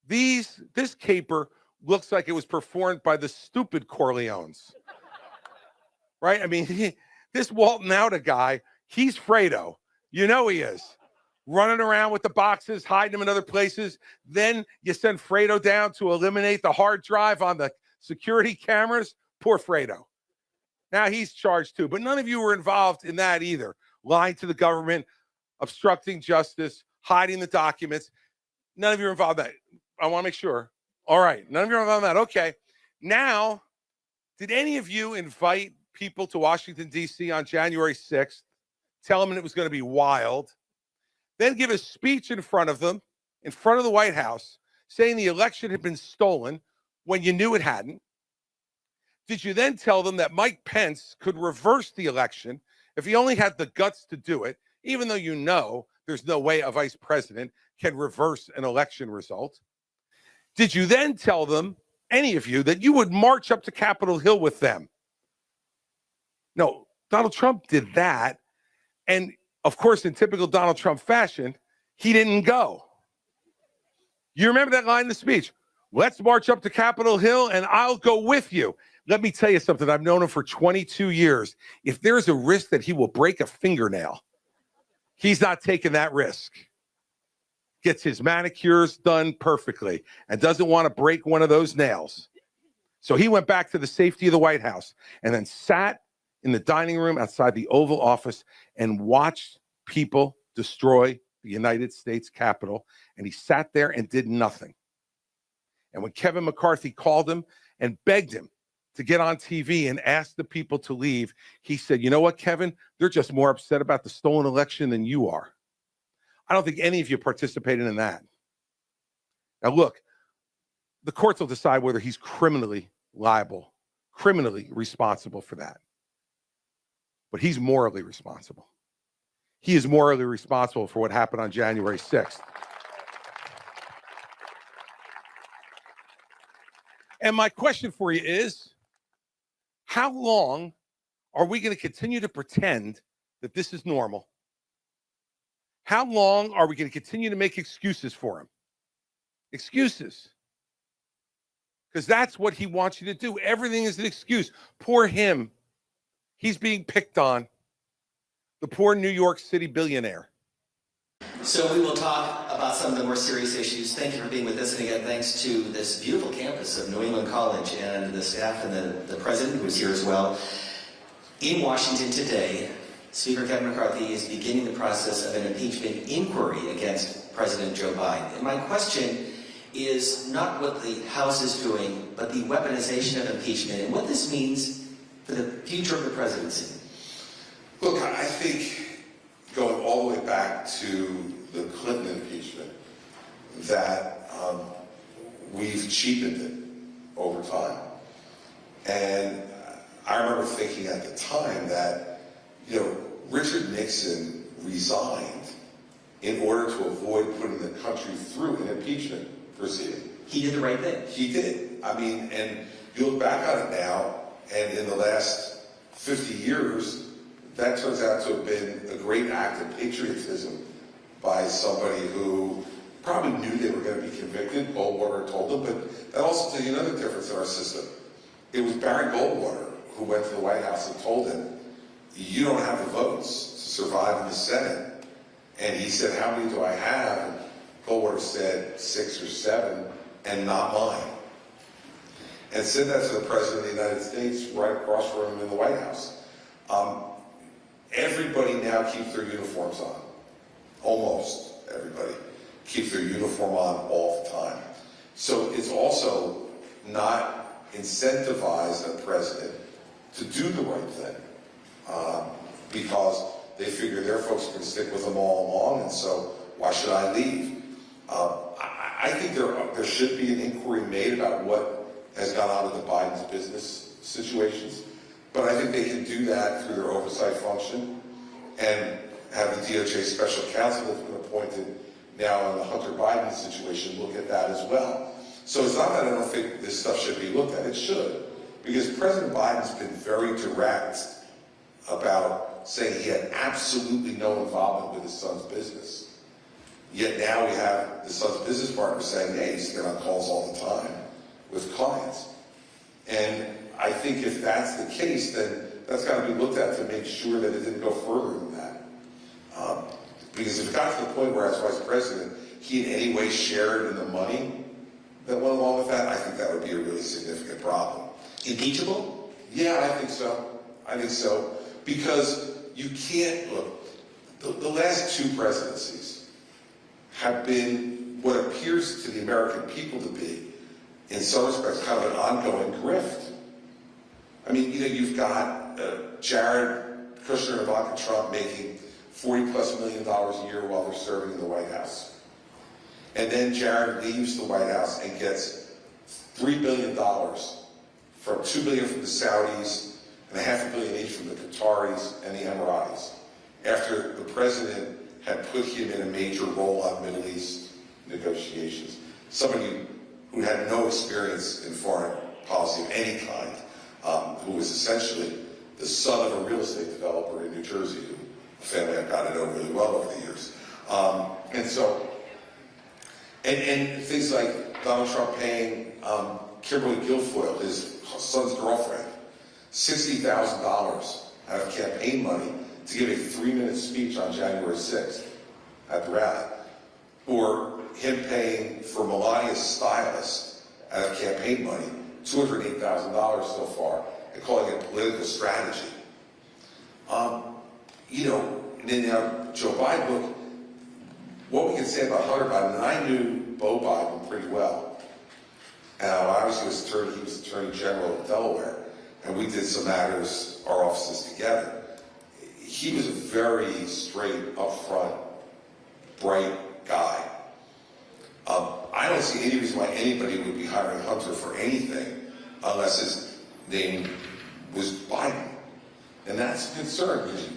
[SPEAKER 2] This caper looks like it was performed by the stupid Corleones, right? I mean, this Walton Outa guy, he's Fredo. You know he is. Running around with the boxes, hiding them in other places. Then you send Fredo down to eliminate the hard drive on the security cameras. Poor Fredo. Now he's charged too. But none of you were involved in that either. Lying to the government, obstructing justice, hiding the documents. None of you are involved in that. I want to make sure. All right. None of you are involved in that. Okay. Now, did any of you invite people to Washington, D.C. on January 6th, tell them it was going to be wild, then give a speech in front of them, in front of the White House, saying the election had been stolen when you knew it hadn't? Did you then tell them that Mike Pence could reverse the election if he only had the guts to do it, even though you know there's no way a vice president can reverse an election result? Did you then tell them, any of you, that you would march up to Capitol Hill with them? No, Donald Trump did that. And of course, in typical Donald Trump fashion, he didn't go. You remember that line in the speech? Let's march up to Capitol Hill and I'll go with you. Let me tell you something. I've known him for 22 years. If there's a risk that he will break a fingernail, he's not taking that risk. Gets his manicures done perfectly and doesn't want to break one of those nails. So he went back to the safety of the White House and then sat in the dining room outside the Oval Office and watched people destroy the United States Capitol. And he sat there and did nothing. And when Kevin McCarthy called him and begged him to get on TV and ask the people to leave, he said, you know what, Kevin? They're just more upset about the stolen election than you are. I don't think any of you participated in that. Now, look, the courts will decide whether he's criminally liable, criminally responsible for that. But he's morally responsible. He is morally responsible for what happened on January 6th. And my question for you is, how long are we going to continue to pretend that this is normal? How long are we going to continue to make excuses for him? Excuses. Because that's what he wants you to do. Everything is an excuse. Poor him. He's being picked on. The poor New York City billionaire.
[SPEAKER 5] So we will talk about some of the more serious issues. Thank you for being with us. And again, thanks to this beautiful campus of New England College and the staff and the president who is here as well. In Washington today, Speaker Kevin McCarthy is beginning the process of an impeachment inquiry against President Joe Biden. And my question is not what the House is doing, but the weaponization of impeachment and what this means for the future of the presidency.
[SPEAKER 6] Look, I think going all the way back to the Clinton impeachment, that we've cheapened it over time. And I remember thinking at the time that, Richard Nixon resigned in order to avoid putting the country through an impeachment proceeding.
[SPEAKER 5] He did the right thing.
[SPEAKER 6] He did. I mean, and you look back on it now, and in the last 50 years, that turns out to have been a great act of patriotism by somebody who probably knew they were going to be convicted. Goldwater told them, but that also tells you another difference in our system. It was Barry Goldwater who went to the White House and told him, you don't have the votes to survive in the Senate. And he said, how many do I have? And Goldwater said 6 or 7, and not mine. And said that to the President of the United States right across from him in the White House. Everybody now keeps their uniforms on. Almost everybody keeps their uniform on all the time. So it's also not incentivized a president to do the right thing because they figure their folks can stick with them all along, and so why should I leave? I think there should be an inquiry made about what has gone on with the Biden's business situations, but I think they can do that through their oversight function and have the DOJ special counsel that's been appointed now on the Hunter Biden situation look at that as well. So it's not that I don't think this stuff should be looked at. It should, because President Biden's been very direct about saying he had absolutely no involvement with his son's business. Yet now we have the son's business partner saying, hey, he's getting on calls all the time with clients. And I think if that's the case, then that's got to be looked at to make sure that it didn't go further than that. Because if it got to the point where as vice president, he in any way shared in the money that went along with that, I think that would be a really significant problem.
[SPEAKER 5] Impeachable?
[SPEAKER 6] Yeah, I think so. I think so. Because you can't, look, the last two presidencies have been what appears to the American people to be, in some respects, kind of an ongoing grift. I mean, you know, you've got Jared Kushner and Ivanka Trump making $40+ million a year while they're serving in the White House. And then Jared leaves the White House and gets $3 billion, from $2 billion from the Saudis and $500 million each from the Qataris and the Emiratis, after the president had put him in a major role on Middle East negotiations. Somebody who had no experience in foreign policy of any kind, who was essentially the son of a real estate developer in New Jersey, who a family I've gotten to know really well over the years. And things like Donald Trump paying Kimberly Guilfoyle, his son's girlfriend, $60,000 out of campaign money to give a 3-minute speech on January 6th at the rally. Or him paying for Melania's stylist out of campaign money, $208,000 so far, and calling it political strategy. You know, and then now Joe Biden, look, what we can say about Hunter Biden, and I knew Beau Biden pretty well. And obviously he was Attorney General of Delaware, and we did some matters, our offices together. He was a very straight, upfront, bright guy. I don't see any reason why anybody would be hiring Hunter for anything unless his name was Biden. And that's a concern, because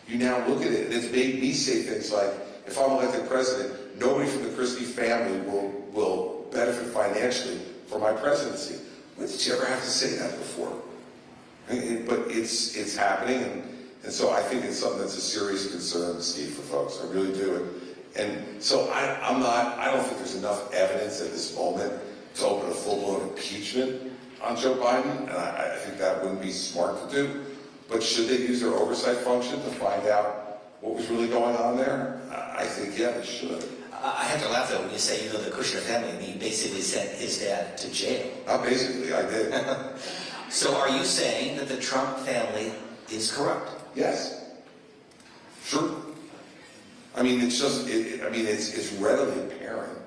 [SPEAKER 6] you now look at it, and it's made me say things like, if I'm elected president, nobody from the Christie family will benefit financially for my presidency. When did you ever have to say that before? But it's happening, and so I think it's something that's a serious concern, Steve, for folks. I really do. And so I don't think there's enough evidence at this moment to open a full-blown impeachment on Joe Biden, and I think that wouldn't be smart to do. But should they use their oversight function to find out what was really going on there? I think, yeah, they should.
[SPEAKER 5] I have to laugh, though, when you say, you know, the Kushner family, and he basically sent his dad to jail.
[SPEAKER 6] Not basically, I did.
[SPEAKER 5] So are you saying that the Trump family is corrupt?
[SPEAKER 6] Yes. Sure. I mean, it's just, it's readily apparent.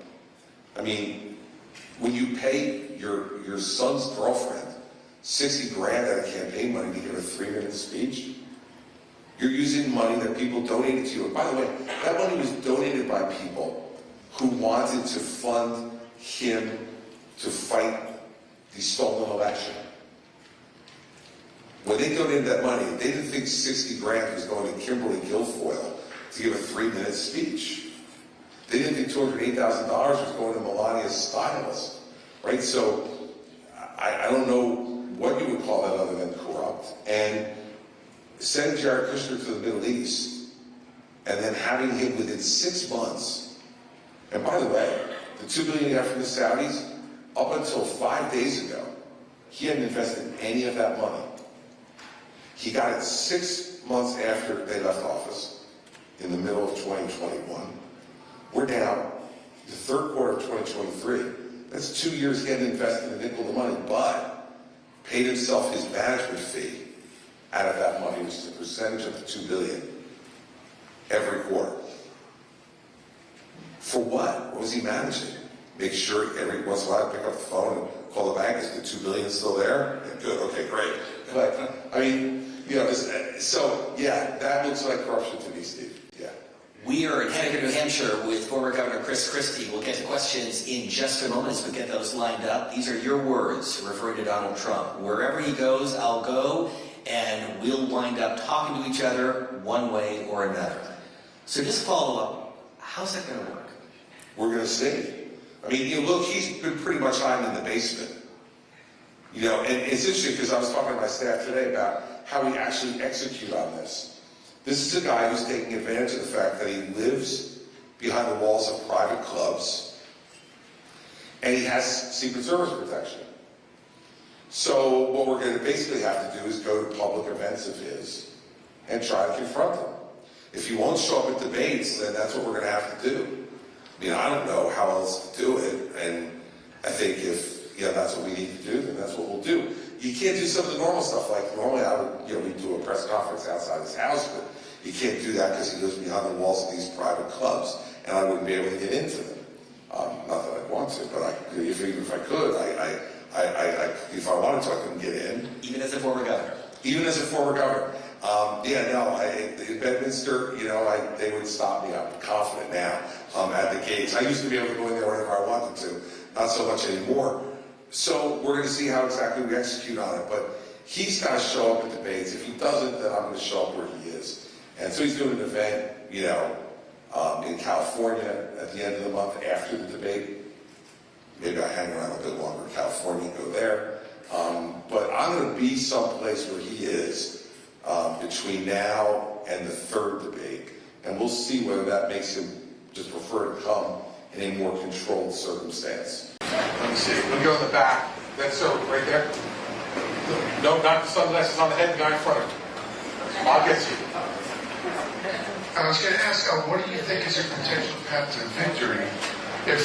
[SPEAKER 6] I mean, when you pay your son's girlfriend $60,000 out of campaign money to give a 3-minute speech, you're using money that people donated to you. And by the way, that money was donated by people who wanted to fund him to fight the stolen election. When they donated that money, they didn't think $60,000 was going to Kimberly Guilfoyle to give a 3-minute speech. They didn't think $208,000 was going to Melania's stylist, right? So I don't know what you would call that other than corrupt. And sending Jared Kushner to the Middle East and then having him within 6 months, and by the way, the $2 billion he got from the Saudis, up until 5 days ago, he hadn't invested any of that money. He got it 6 months after they left office, in the middle of 2021. We're now the third quarter of 2023. That's 2 years he hadn't invested a nickel of money, but paid himself his management fee out of that money, which is a percentage of the $2 billion every quarter. For what? What was he managing? Make sure every once in a while I pick up the phone and call the bank. Is the $2 billion still there? Yeah, good. Okay, great. But I mean, you know, so yeah, that looks like corruption to me, Steve. Yeah.
[SPEAKER 5] We are in Henniker, New Hampshire with former Governor Christie. We'll get to questions in just a moment as we get those lined up. These are your words referring to Donald Trump. Wherever he goes, I'll go, and we'll wind up talking to each other one way or another. So just follow up. How's that going to work?
[SPEAKER 6] We're going to see. I mean, you know, look, he's been pretty much hiding in the basement. You know, and it's interesting because I was talking to my staff today about how we actually execute on this. This is a guy who's taking advantage of the fact that he lives behind the walls of private clubs, and he has Secret Service protection. So what we're going to basically have to do is go to public events of his and try to confront him. If he won't show up at debates, then that's what we're going to have to do. I mean, I don't know how else to do it, and I think if that's what we need to do, then that's what we'll do. You can't do some of the normal stuff, like normally I would, we do a press conference outside his house, but you can't do that because he lives behind the walls of these private clubs, and I wouldn't be able to get into them. Not that I'd want to, but even if I could, if I wanted to, I couldn't get in.
[SPEAKER 5] Even as a former governor.
[SPEAKER 6] Even as a former governor. In Bedminster, they would stop me. I'm confident now at the gates. I used to be able to go in there whenever I wanted to, not so much anymore. So we're going to see how exactly we execute on it. But he's got to show up at debates. If he doesn't, then I'm going to show up where he is. And so he's doing an event, in California at the end of the month after the debate. Maybe I hang around a bit longer in California and go there. But I'm going to be someplace where he is between now and the third debate. And we'll see whether that makes him just prefer to come in a more controlled circumstance.
[SPEAKER 3] Let me see. We'll go in the back. That's sir, right there. No, not the sunglasses on the head, the guy in front of you. I'll get you.
[SPEAKER 7] I was going to ask, what do you think is your potential path to victory if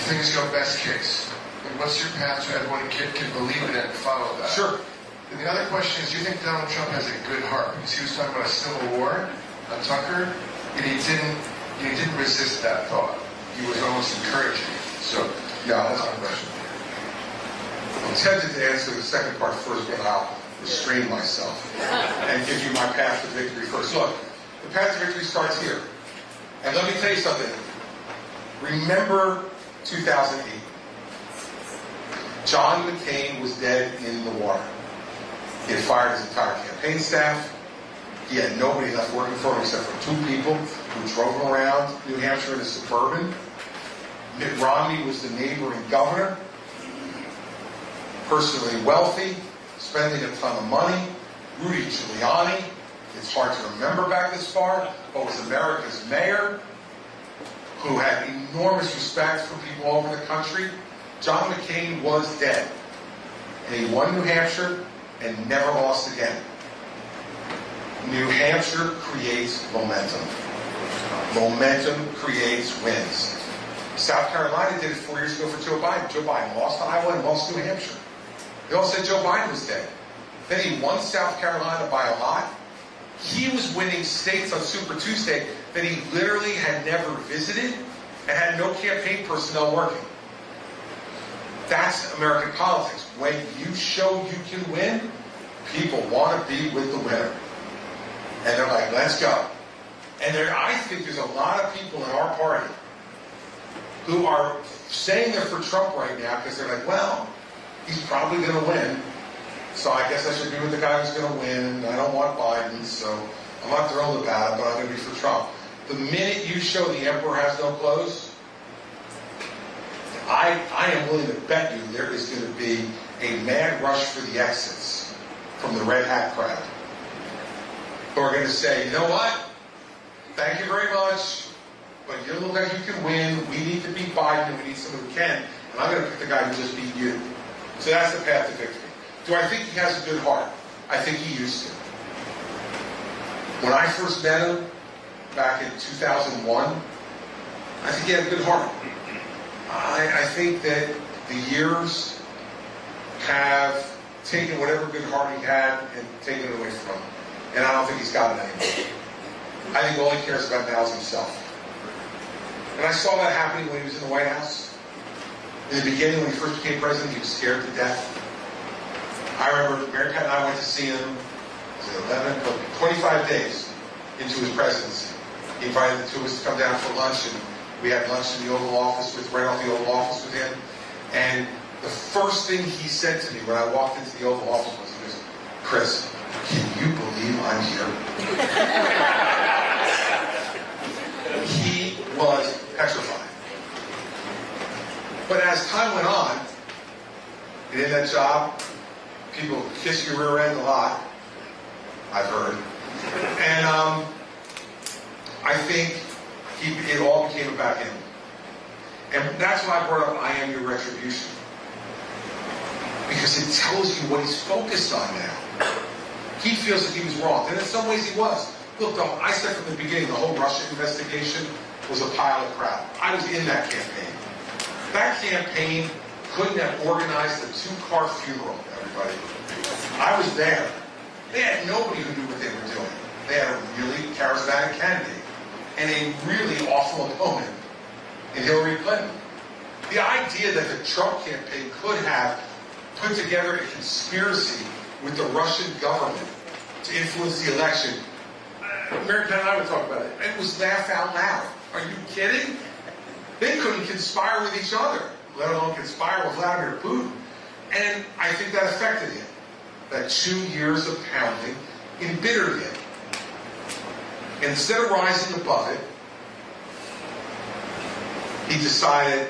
[SPEAKER 7] things go best case? And what's your path to everyone can believe in it and follow that?
[SPEAKER 3] Sure.
[SPEAKER 7] And the other question is, do you think Donald Trump has a good heart? Because he was talking about a civil war on Tucker, and he didn't resist that thought. He was almost encouraging it. So, yeah, that's my question.
[SPEAKER 3] I'm tempted to answer the second part first, but I'll restrain myself and give you my path to victory first. Look, the path to victory starts here. And let me tell you something. Remember 2008. John McCain was dead in the water. He had fired his entire campaign staff. He had nobody left working for him except for 2 people who drove him around New Hampshire in a Suburban. Mitt Romney was the neighboring governor, personally wealthy, spending a ton of money. Rudy Giuliani, it's hard to remember back this far, but was America's mayor, who had enormous respect for people all over the country. John McCain was dead. And he won New Hampshire and never lost again. New Hampshire creates momentum. Momentum creates wins. South Carolina did it 4 years ago for Joe Biden. Joe Biden lost Iowa and lost New Hampshire. They all said Joe Biden was dead. Then he won South Carolina by a lot. He was winning states on Super Tuesday that he literally had never visited and had no campaign personnel working. That's American politics. When you show you can win, people want to be with the winner. And they're like, let's go. And I think there's a lot of people in our party who are saying they're for Trump right now because they're like, well, he's probably going to win. So I guess I should be with the guy who's going to win. I don't want Biden, so I'm not thrilled about it, but I'm going to be for Trump. The minute you show the emperor has no clothes, I am willing to bet you there is going to be a mad rush for the exits from the red hat crowd. Who are going to say, you know what? Thank you very much, but you look like you can win. We need to beat Biden, and we need someone who can. And I'm going to pick the guy who just beat you. So that's the path to victory. Do I think he has a good heart? I think he used to. When I first met him back in 2001, I think he had a good heart. I think that the years have taken whatever good heart he had and taken it away from him. And I don't think he's got it anymore. I think all he cares about now is himself. And I saw that happening when he was in the White House. In the beginning, when he first became president, he was scared to death. I remember Mary Pat and I went to see him, 25 days into his presidency. He invited the 2 of us to come down for lunch, and we had lunch in the Oval Office, right off the Oval Office with him. And the first thing he said to me when I walked into the Oval Office was, he goes, Chris, can you believe I'm here? He was petrified. But as time went on, and in that job, people kiss your rear end a lot, I've heard. And
[SPEAKER 7] why I brought up I am your retribution. Because it tells you what he's focused on now. He feels that he was wrong, and in some ways he was. Look, though, I said from the beginning the whole Russia investigation was a pile of crap. I was in that campaign. That campaign couldn't have organized a 2-car funeral, everybody. I was there. They had nobody who knew what they were doing. They had a really charismatic candidate and a really awful opponent in Hillary Clinton. The idea that the Trump campaign could have put together a conspiracy with the Russian government to influence the election, Mary Penn and I would talk about it. It was laugh out loud. Are you kidding? They couldn't conspire with each other, let alone conspire with Vladimir Putin. And I think that affected him. That 2 years of pounding embittered him. Instead of rising above it, he decided,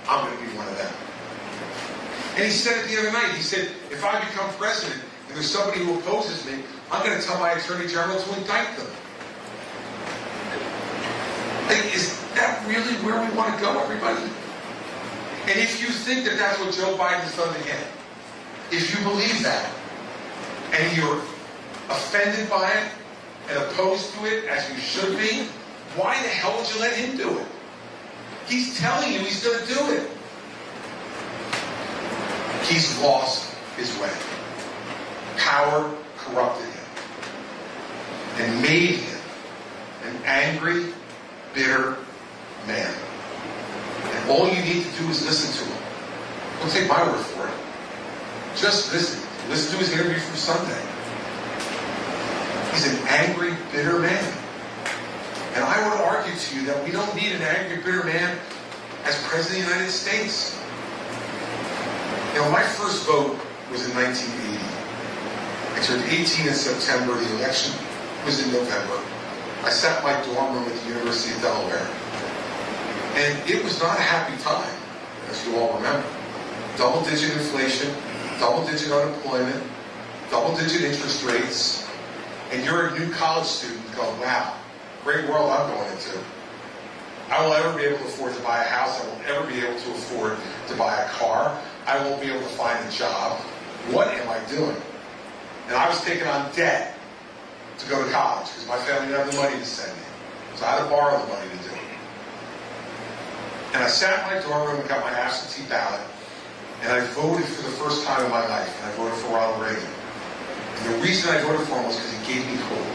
[SPEAKER 7] I'm going to be one of them. And he said it the other night. He said, if I become president and there's somebody who opposes me, I'm going to tell my attorney general to indict them. Like, is that really where we want to go, everybody? And if you think that that's what Joe Biden has done to him, if you believe that, and you're offended by it and opposed to it, as you should be, why the hell would you let him do it? He's telling you he's going to do it. He's lost his way. Power corrupted him and made him an angry, bitter man. And all you need to do is listen to him. Don't take my word for it. Just listen. Listen to his interview from Sunday. He's an angry, bitter man. And I would argue to you that we don't need an angry, bitter man as President of the United States. You know, my first vote was in 1980. I turned 18 in September. The election was in November. I sat in my dorm room at the University of Delaware. And it was not a happy time, as you all remember. Double-digit inflation, double-digit unemployment, double-digit interest rates. And you're a new college student going, wow, great world I'm going into. I won't ever be able to afford to buy a house. I won't ever be able to afford to buy a car. I won't be able to find a job. What am I doing? And I was taking on debt to go to college because my family didn't have the money to send me. So I had to borrow the money to do it. And I sat in my dorm room and got my absentee ballot. And I voted for the first time in my life. And I voted for Ronald Reagan. And the reason I voted for him was because he gave me hope.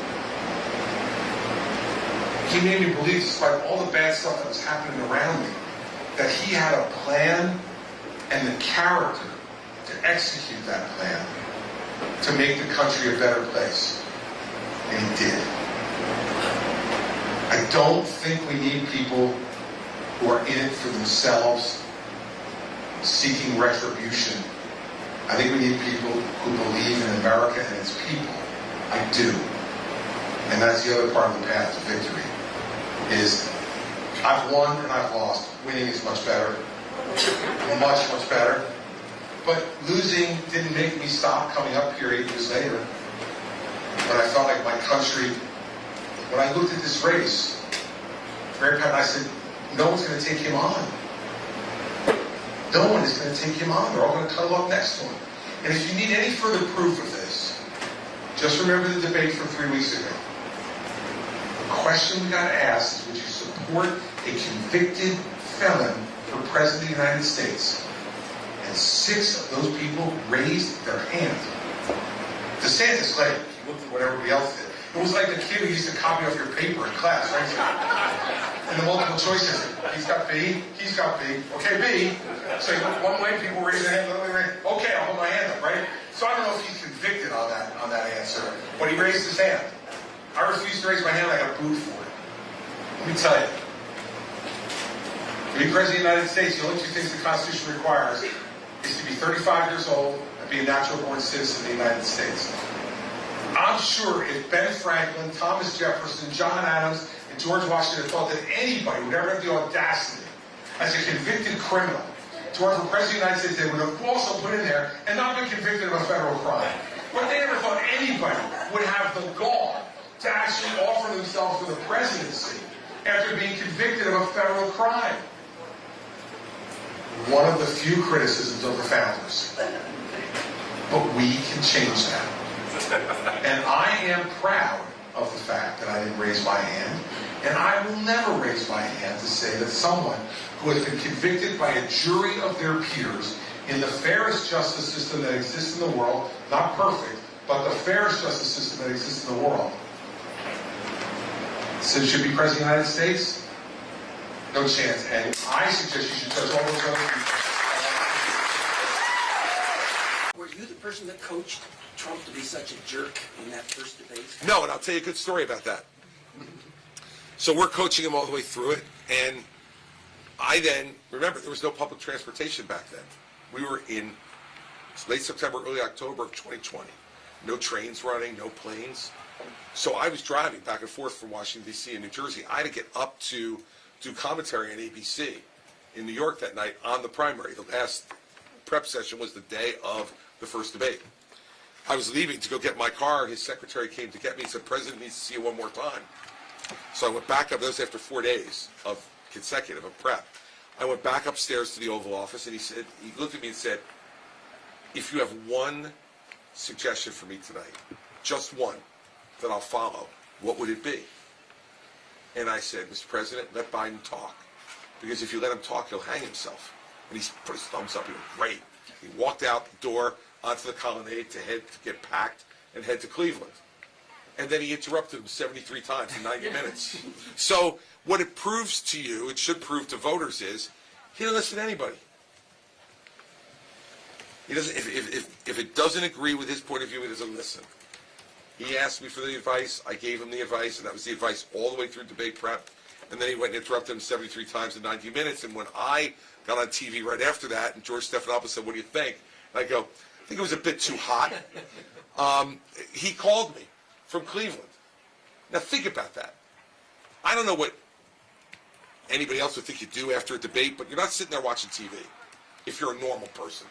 [SPEAKER 7] He made me believe, despite all the bad stuff that was happening around me, that he had a plan and the character to execute that plan to make the country a better place. And he did. I don't think we need people who are in it for themselves, seeking retribution. I think we need people who believe in America and its people. I do. And that's the other part of the path to victory, is I've won and I've lost. Winning is much better. Much, much better. But losing didn't make me stop coming up here 8 years later. But I felt like my country, when I looked at this race, Mary Pat and I said, no one's going to take him on. No one is going to take him on. They're all going to cuddle up next to him. And if you need any further proof of this, just remember the debate from 3 weeks ago. The question we got to ask is, would you support a convicted felon for President of the United States? And 6 of those people raised their hand. DeSantis led. He looked at what everybody else did. It was like the kid who used to copy off your paper in class, right? And the multiple choices. He's got B. He's got B. Okay, B. So you look one way, people raise their hand, the other way. Okay, I'll hold my hand up, right? So I don't know if he's convicted on that answer, but he raised his hand. I refused to raise my hand. I got booed for it. Let me tell you. To be President of the United States, the only 2 things the Constitution requires is to be 35 years old and be a natural-born citizen of the United States. I'm sure if Ben Franklin, Thomas Jefferson, John Adams, and George Washington thought that anybody would ever have the audacity, as a convicted criminal, to run for President of the United States, they would have also put in there and not been convicted of a federal crime. But they never thought anybody would have the gall to actually offer themselves for the presidency after being convicted of a federal crime. one of the few criticisms of the founders. But we can change that. And I am proud of the fact that I didn't raise my hand, and I will never raise my hand to say that someone who has been convicted by a jury of their peers in the fairest justice system that exists in the world, not perfect, but the fairest justice system that exists in the world, said should be President of the United States? No chance. And I suggest you should judge all those other people.
[SPEAKER 8] Were you the person that coached Trump to be such a jerk in that first debate?
[SPEAKER 6] No, and I'll tell you a good story about that. So we're coaching him all the way through it, and I then, remember, there was no public transportation back then. We were in late September, early October of 2020. No trains running, no planes. So I was driving back and forth from Washington, D.C. and New Jersey. I had to get up to do commentary on ABC in New York that night on the primary. The last prep session was the day of the first debate. I was leaving to go get my car. His secretary came to get me and said, "President needs to see you one more time." So I went back up. That was after 4 days of consecutive of prep. I went back upstairs to the Oval Office, and he looked at me and said, "If you have one suggestion for me tonight, just one, that I'll follow, what would it be?" And I said, "Mr. President, let Biden talk. Because if you let him talk, he'll hang himself." And he put his thumbs up. He went, "Great." He walked out the door onto the colonnade to get packed and head to Cleveland. And then he interrupted him 73 times in 90 minutes. So what it proves to you, it should prove to voters, is he doesn't listen to anybody. He doesn't. If it doesn't agree with his point of view, he doesn't listen. He asked me for the advice. I gave him the advice, and that was the advice all the way through debate prep. And then he went and interrupted him 73 times in 90 minutes. And when I got on TV right after that, and George Stephanopoulos said, "What do you think?" And I go, "I think it was a bit too hot." He called me from Cleveland. Now think about that. I don't know what anybody else would think you do after a debate, but you're not sitting there watching TV if you're a normal person.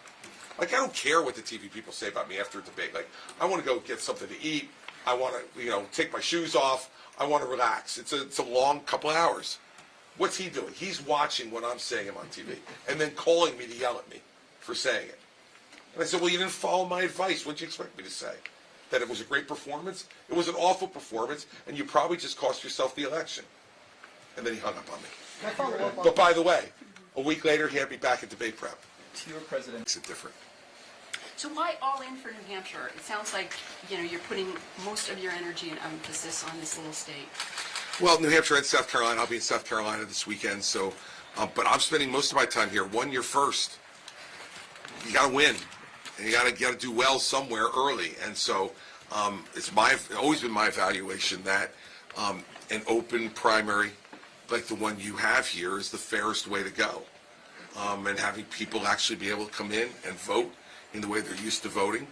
[SPEAKER 6] Like, I don't care what the TV people say about me after a debate. Like, I want to go get something to eat. I want to, take my shoes off. I want to relax. It's a long couple hours. What's he doing? He's watching what I'm saying on TV and then calling me to yell at me for saying it. And I said, "Well, you didn't follow my advice. What did you expect me to say? That it was a great performance? It was an awful performance, and you probably just cost yourself the election." And then he hung up on me. But by the way, a week later, he had me back at debate prep.
[SPEAKER 9] Your president.
[SPEAKER 6] Makes it different.
[SPEAKER 10] So why all in for New Hampshire? It sounds like, you're putting most of your energy and emphasis on this little state.
[SPEAKER 6] Well, New Hampshire and South Carolina. I'll be in South Carolina this weekend. So, but I'm spending most of my time here. 1 year first. You got to win, and you got to do well somewhere early. And so, it's always been my evaluation that an open primary, like the one you have here, is the fairest way to go. And having people actually be able to come in and vote in the way they're used to voting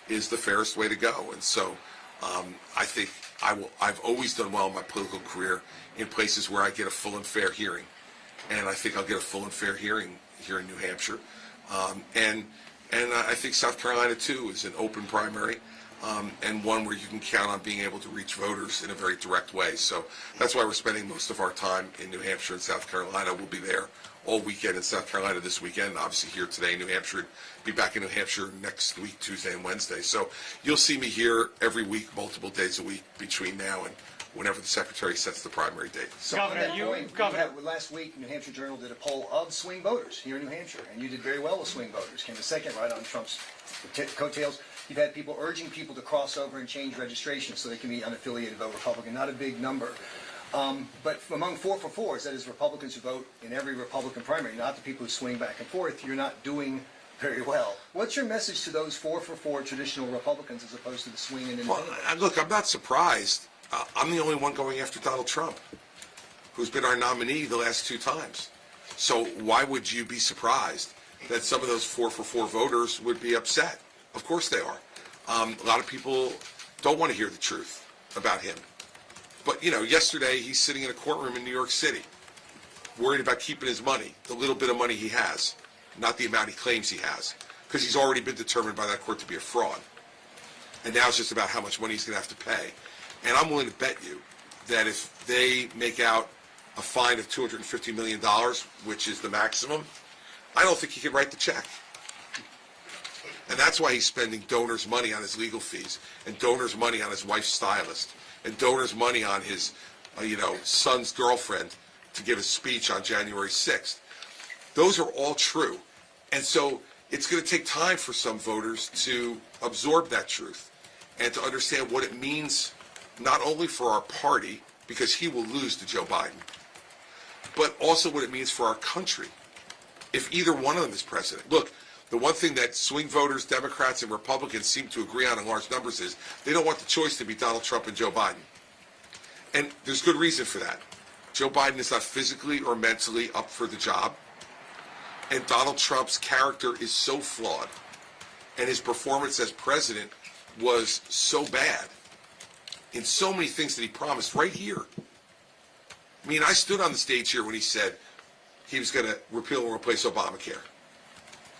[SPEAKER 6] is the fairest way to go. And so I think I've always done well in my political career in places where I get a full and fair hearing. And I think I'll get a full and fair hearing here in New Hampshire. And I think South Carolina, too, is an open primary. And one where you can count on being able to reach voters in a very direct way. So that's why we're spending most of our time in New Hampshire and South Carolina. We'll be there all weekend in South Carolina this weekend, obviously here today in New Hampshire, be back in New Hampshire next week, Tuesday and Wednesday. So you'll see me here every week, multiple days a week between now and whenever the Secretary sets the primary date.
[SPEAKER 9] So last week, New Hampshire Journal did a poll of swing voters here in New Hampshire, and you did very well with swing voters. Came second right on Trump's coattails. You've had people urging people to cross over and change registration so they can be unaffiliated, vote Republican. Not a big number. But among 4-for-4s, that is Republicans who vote in every Republican primary, not the people who swing back and forth, you're not doing very well. What's your message to those 4-for-4 traditional Republicans as opposed to the swing and independent?
[SPEAKER 6] Well, look, I'm not surprised. I'm the only one going after Donald Trump, who's been our nominee the last 2 times. So why would you be surprised that some of those 4-for-4 voters would be upset? Of course they are. A lot of people don't want to hear the truth about him. But, yesterday he's sitting in a courtroom in New York City, worried about keeping his money, the little bit of money he has, not the amount he claims he has, because he's already been determined by that court to be a fraud. And now it's just about how much money he's going to have to pay. And I'm willing to bet you that if they make out a fine of $250 million, which is the maximum, I don't think he can write the check. And that's why he's spending donors' money on his legal fees, and donors' money on his wife's stylist, and donors' money on his, son's girlfriend to give a speech on January 6th. Those are all true. And so it's going to take time for some voters to absorb that truth and to understand what it means, not only for our party, because he will lose to Joe Biden, but also what it means for our country if either one of them is president. Look, the one thing that swing voters, Democrats and Republicans seem to agree on in large numbers is they don't want the choice to be Donald Trump and Joe Biden. And there's good reason for that. Joe Biden is not physically or mentally up for the job. And Donald Trump's character is so flawed. And his performance as president was so bad in so many things that he promised right here. I mean, I stood on the stage here when he said he was going to repeal and replace Obamacare.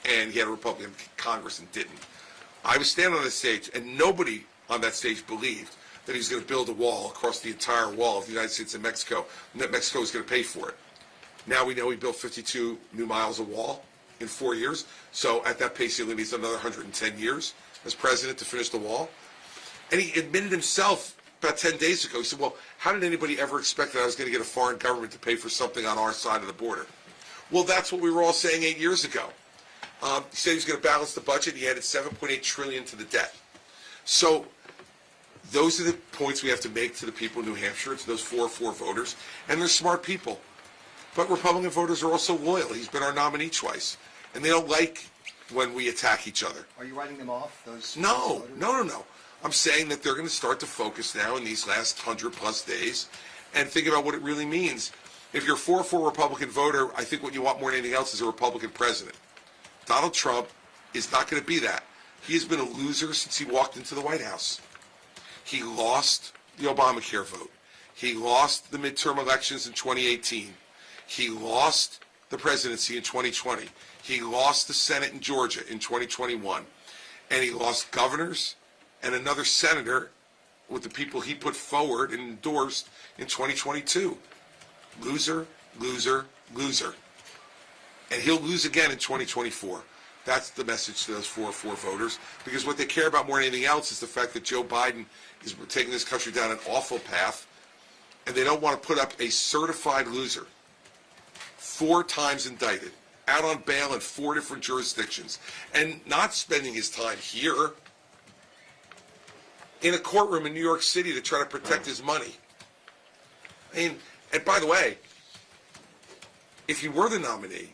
[SPEAKER 6] And he had a Republican Congress and didn't. I was standing on the stage, and nobody on that stage believed that he was going to build a wall across the entire wall of the United States and Mexico, and that Mexico was going to pay for it. Now we know he built 52 new miles of wall in 4 years. So at that pace, he only needs another 110 years as president to finish the wall. And he admitted himself about 10 days ago, he said, well, how did anybody ever expect that I was going to get a foreign government to pay for something on our side of the border? Well, that's what we were all saying 8 years ago. He said he was going to balance the budget. He added $7.8 trillion to the debt. So those are the points we have to make to the people in New Hampshire, to those 4 voters. And they're smart people. But Republican voters are also loyal. He's been our nominee twice. And they don't like when we attack each other.
[SPEAKER 9] Are you writing them off, those
[SPEAKER 6] No.
[SPEAKER 9] voters?
[SPEAKER 6] No. I'm saying that they're going to start to focus now in these last 100-plus days and think about what it really means. If you're a 4 Republican voter, I think what you want more than anything else is a Republican president. Donald Trump is not going to be that. He has been a loser since he walked into the White House. He lost the Obamacare vote. He lost the midterm elections in 2018. He lost the presidency in 2020. He lost the Senate in Georgia in 2021. And he lost governors and another senator with the people he put forward and endorsed in 2022. Loser, loser, loser. And he'll lose again in 2024. That's the message to those 4 voters, because what they care about more than anything else is the fact that Joe Biden is taking this country down an awful path, and they don't want to put up a certified loser, 4 times indicted, out on bail in 4 different jurisdictions, and not spending his time here in a courtroom in New York City to try to protect his money. I mean, and by the way, if he were the nominee,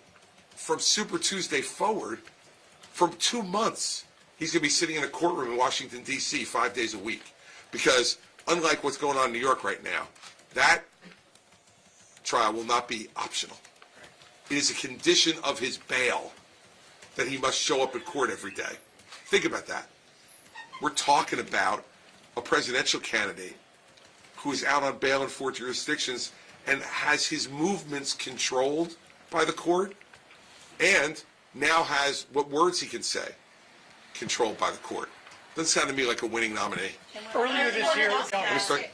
[SPEAKER 6] from Super Tuesday forward, from 2 months, he's going to be sitting in a courtroom in Washington, D.C. 5 days a week. Because unlike what's going on in New York right now, that trial will not be optional. It is a condition of his bail that he must show up at court every day. Think about that. We're talking about a presidential candidate who is out on bail in 4 jurisdictions and has his movements controlled by the court, and now has what words he can say controlled by the court. Doesn't sound to me like a winning nominee.
[SPEAKER 11] Earlier this year,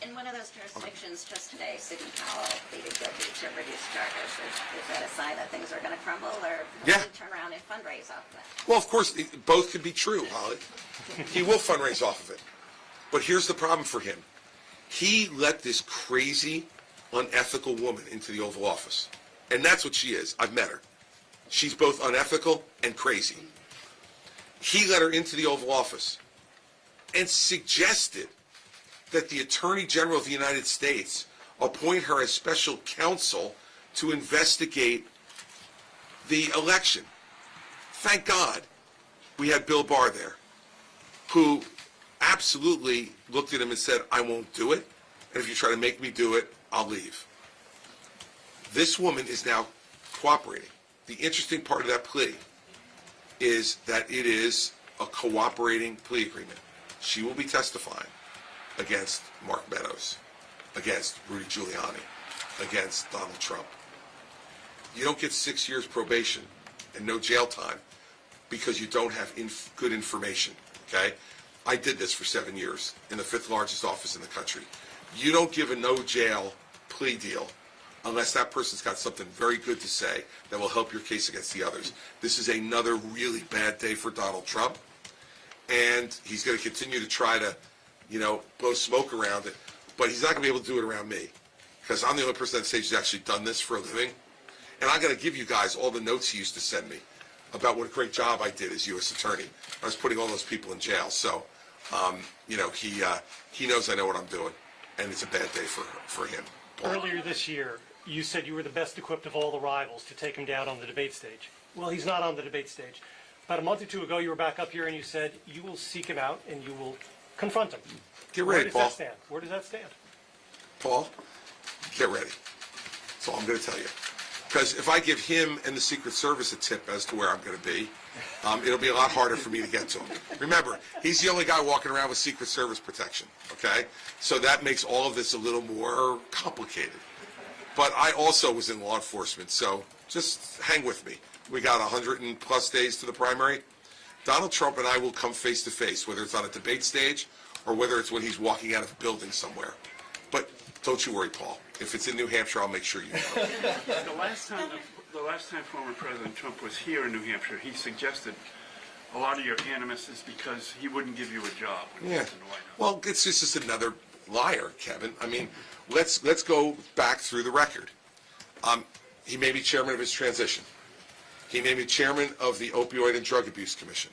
[SPEAKER 12] in one of those jurisdictions just today, Sidney Powell pleaded guilty to reduced charges. Is that a sign that things are going to crumble, or will he turn around and fundraise off that?
[SPEAKER 6] Well, of course, both could be true, Holly. He will fundraise off of it. But here's the problem for him. He let this crazy, unethical woman into the Oval Office. And that's what she is. I've met her. She's both unethical and crazy. He let her into the Oval Office and suggested that the Attorney General of the United States appoint her as special counsel to investigate the election. Thank God we had Bill Barr there, who absolutely looked at him and said, I won't do it, and if you try to make me do it, I'll leave. This woman is now cooperating. The interesting part of that plea is that it is a cooperating plea agreement. She will be testifying against Mark Meadows, against Rudy Giuliani, against Donald Trump. You don't get 6 years probation and no jail time because you don't have good information, okay? I did this for 7 years in the 5th largest office in the country. You don't give a no jail plea deal unless that person's got something very good to say that will help your case against the others. This is another really bad day for Donald Trump, and he's going to continue to try to, blow smoke around it, but he's not going to be able to do it around me, because I'm the only person on stage who's actually done this for a living, and I got to give you guys all the notes he used to send me about what a great job I did as U.S. Attorney. I was putting all those people in jail, so, he knows I know what I'm doing, and it's a bad day for him. Paul.
[SPEAKER 11] Earlier this year, you said you were the best equipped of all the rivals to take him down on the debate stage. Well, he's not on the debate stage. About a month or two ago, you were back up here and you said you will seek him out and you will confront him.
[SPEAKER 6] Get ready, Paul.
[SPEAKER 11] Where does that stand? Where does that stand?
[SPEAKER 6] Paul, get ready. That's all I'm going to tell you. Because if I give him and the Secret Service a tip as to where I'm going to be, it'll be a lot harder for me to get to him. Remember, he's the only guy walking around with Secret Service protection, okay? So that makes all of this a little more complicated. But I also was in law enforcement, so just hang with me. We got 100+ days to the primary. Donald Trump and I will come face to face, whether it's on a debate stage or whether it's when he's walking out of a building somewhere. But don't you worry, Paul. If it's in New Hampshire, I'll make sure you know.
[SPEAKER 13] The last time former President Trump was here in New Hampshire, he suggested a lot of your animus is because he wouldn't give you a job when he was in the White House.
[SPEAKER 6] Well, it's just another liar, Kevin. I mean, let's go back through the record. He made me chairman of his transition. He made me chairman of the Opioid and Drug Abuse Commission.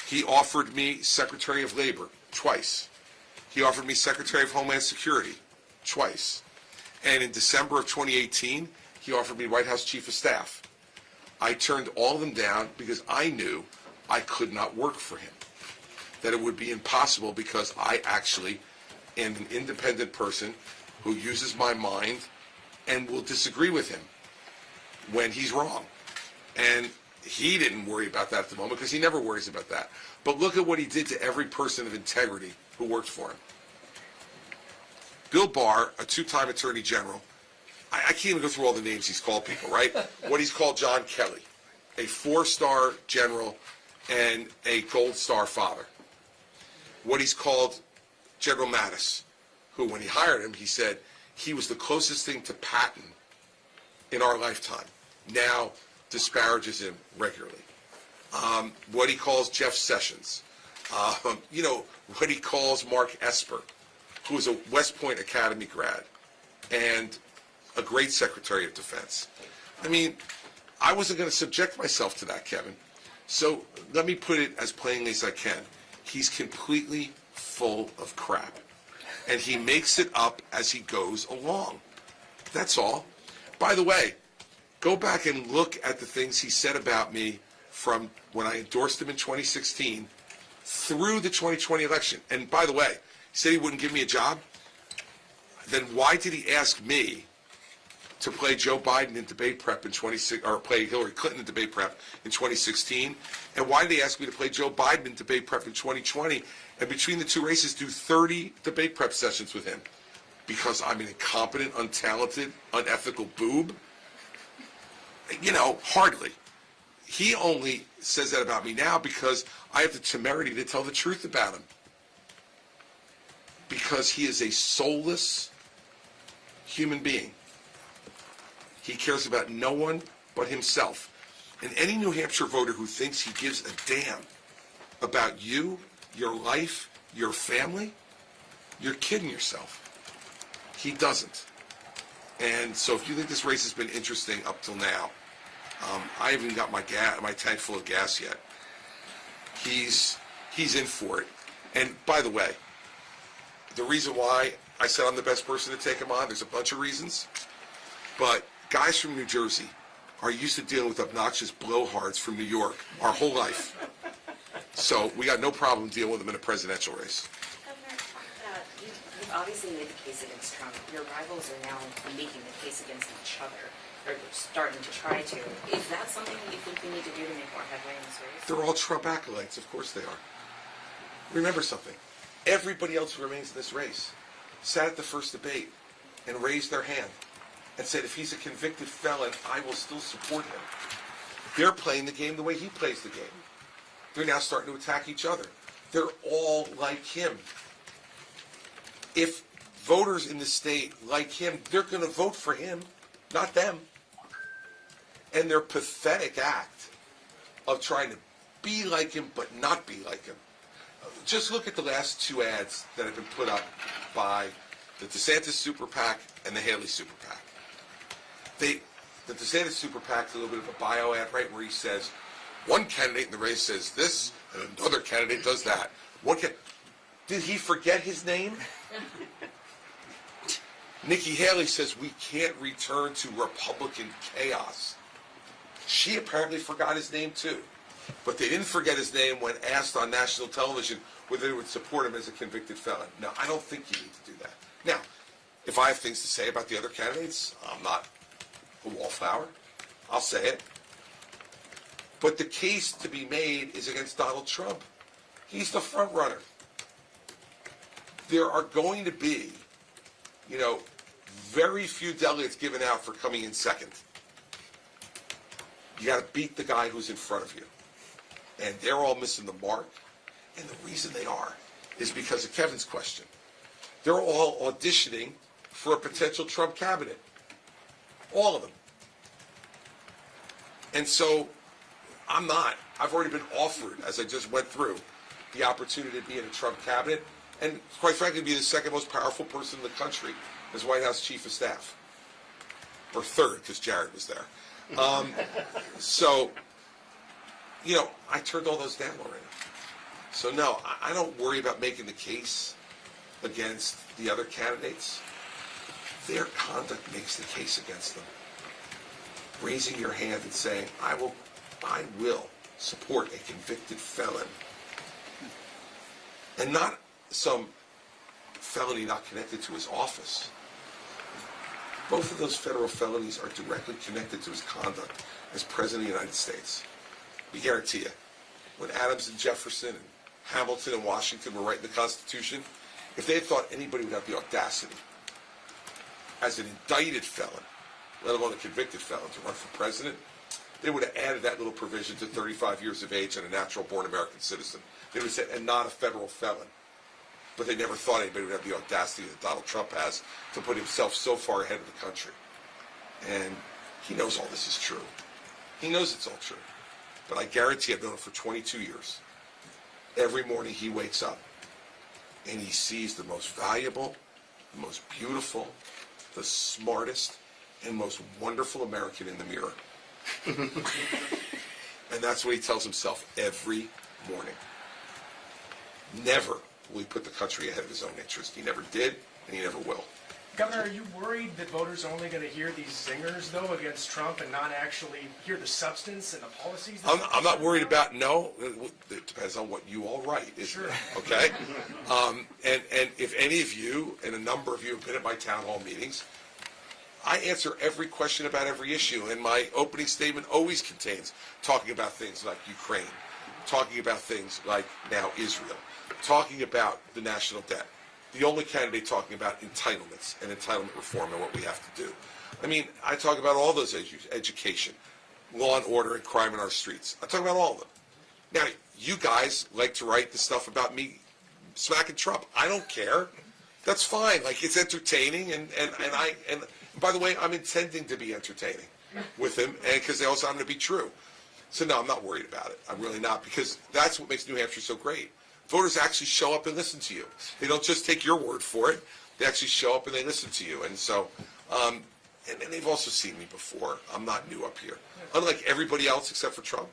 [SPEAKER 6] He offered me Secretary of Labor twice. He offered me Secretary of Homeland Security twice. And in December of 2018, he offered me White House Chief of Staff. I turned all of them down because I knew I could not work for him, that it would be impossible because I actually am an independent person who uses my mind and will disagree with him when he's wrong. And he didn't worry about that at the moment because he never worries about that. But look at what he did to every person of integrity who worked for him. Bill Barr, a two-time Attorney General, I can't even go through all the names he's called people, right? What he's called John Kelly, a 4-star general and a gold star father. What he's called General Mattis, who when he hired him, he said he was the closest thing to Patton in our lifetime. Now disparages him regularly. What he calls Jeff Sessions. What he calls Mark Esper, who was a West Point Academy grad and a great Secretary of Defense. I mean, I wasn't going to subject myself to that, Kevin. So let me put it as plainly as I can. He's completely full of crap. And he makes it up as he goes along. That's all. By the way, go back and look at the things he said about me from when I endorsed him in 2016 through the 2020 election. And by the way, he said he wouldn't give me a job. Then why did he ask me to play Joe Biden in debate prep in 2016, or play Hillary Clinton in debate prep in 2016? And why did he ask me to play Joe Biden in debate prep in 2020? And between the two races, do 30 debate prep sessions with him? Because I'm an incompetent, untalented, unethical boob? Hardly. He only says that about me now because I have the temerity to tell the truth about him. Because he is a soulless human being. He cares about no one but himself. And any New Hampshire voter who thinks he gives a damn about you, your life, your family, you're kidding yourself. He doesn't. And so if you think this race has been interesting up till now, I haven't even got my tank full of gas yet. He's in for it. And by the way, the reason why I said I'm the best person to take him on, there's a bunch of reasons, but guys from New Jersey are used to dealing with obnoxious blowhards from New York our whole life. So we got no problem dealing with them in a presidential race.
[SPEAKER 14] Governor, you've obviously made the case against Trump. Your rivals are now making the case against each other, or starting to try to. Is that something that you think we need to do to make more headway in this race?
[SPEAKER 6] They're all Trump acolytes. Of course they are. Remember something. Everybody else who remains in this race sat at the first debate and raised their hand and said, if he's a convicted felon, I will still support him. They're playing the game the way he plays the game. They're now starting to attack each other. They're all like him. If voters in the state like him, they're going to vote for him
[SPEAKER 2] not them. And their pathetic act of trying to be like him but not be like him. Just look at the last two ads that have been put up by the DeSantis Super PAC and the Haley Super PAC. The DeSantis Super PAC is a little bit of a bio ad, right, where he says, one candidate in the race says this, and another candidate does that. Did he forget his name? Nikki Haley says we can't return to Republican chaos. She apparently forgot his name too. But they didn't forget his name when asked on national television whether they would support him as a convicted felon. No, I don't think you need to do that. Now, if I have things to say about the other candidates, I'm not a wallflower. I'll say it. But the case to be made is against Donald Trump. He's the front runner. There are going to be, very few delegates given out for coming in second. You got to beat the guy who's in front of you. And they're all missing the mark. And the reason they are is because of Kevin's question. They're all auditioning for a potential Trump cabinet. All of them. And so I'm not. I've already been offered, as I just went through, the opportunity to be in a Trump cabinet and, quite frankly, be the second most powerful person in the country as White House Chief of Staff. Or third, because Jared was there. So, I turned all those down already. So, no, I don't worry about making the case against the other candidates. Their conduct makes the case against them. Raising your hand and saying, I will support a convicted felon. And not some felony not connected to his office. Both of those federal felonies are directly connected to his conduct as President of the United States. We guarantee you, when Adams and Jefferson and Hamilton and Washington were writing the Constitution, if they had thought anybody would have the audacity as an indicted felon, let alone a convicted felon, to run for president, they would have added that little provision to 35 years of age and a natural-born American citizen. They would have said, and not a federal felon. But they never thought anybody would have the audacity that Donald Trump has to put himself so far ahead of the country. And he knows all this is true. He knows it's all true. But I guarantee I've known him for 22 years. Every morning he wakes up and he sees the most valuable, the most beautiful, the smartest, and most wonderful American in the mirror. And that's what he tells himself every morning. Never will he put the country ahead of his own interest. He never did, and he never will.
[SPEAKER 15] Governor, are you worried that voters are only going to hear these zingers, though, against Trump and not actually hear the substance and the policies?
[SPEAKER 2] I'm not worried about, no. It depends on what you all write, isn't it? Okay? And if any of you, and a number of you have been at my town hall meetings, I answer every question about every issue, and my opening statement always contains talking about things like Ukraine, talking about things like now Israel, talking about the national debt. The only candidate talking about entitlements and entitlement reform and what we have to do. I mean, I talk about all those issues, education, law and order and crime in our streets. I talk about all of them. Now, you guys like to write the stuff about me smacking Trump. I don't care. That's fine. Like, it's entertaining, and by the way, I'm intending to be entertaining with him, and because they also happen to be true. So no, I'm not worried about it. I'm really not, because that's what makes New Hampshire so great. Voters actually show up and listen to you. They don't just take your word for it. They actually show up and they listen to you. And so, and they've also seen me before. I'm not new up here. Unlike everybody else except for Trump,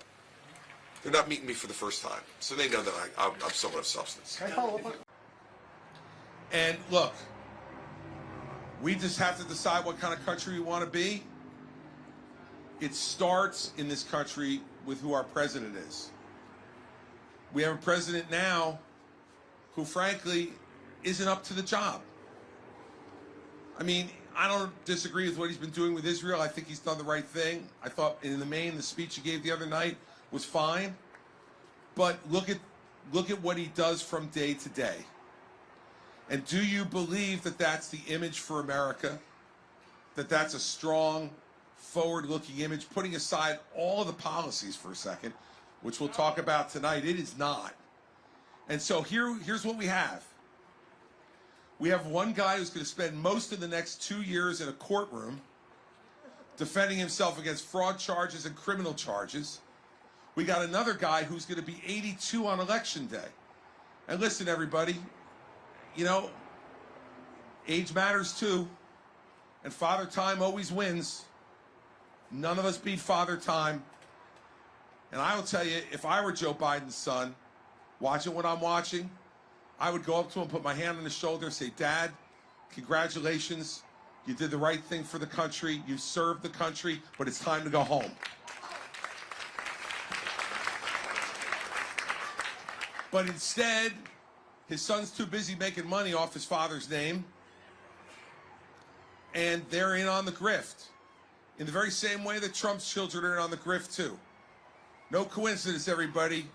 [SPEAKER 2] they're not meeting me for the first time. So they know that I'm someone of substance.
[SPEAKER 15] Can I follow up on?
[SPEAKER 3] And look, we just have to decide what kind of country we want to be. It starts in this country with who our president is. We have a president now who, frankly, isn't up to the job. I mean, I don't disagree with what he's been doing with Israel. I think he's done the right thing. I thought, in the main, the speech he gave the other night was fine. But look at what he does from day to day. And do you believe that that's the image for America? That that's a strong, forward-looking image, putting aside all of the policies for a second, which we'll talk about tonight? It is not. And so here's what we have. We have one guy who's going to spend most of the next 2 years in a courtroom defending himself against fraud charges and criminal charges. We got another guy who's going to be 82 on Election Day. And listen, everybody, you know, age matters too. And Father Time always wins. None of us beat Father Time. And I will tell you, if I were Joe Biden's son, watching what I'm watching, I would go up to him, put my hand on his shoulder, say, Dad, congratulations. You did the right thing for the country. You served the country, but it's time to go home. But instead, his son's too busy making money off his father's name, and they're in on the grift in the very same way that Trump's children are in on the grift too. No coincidence, everybody,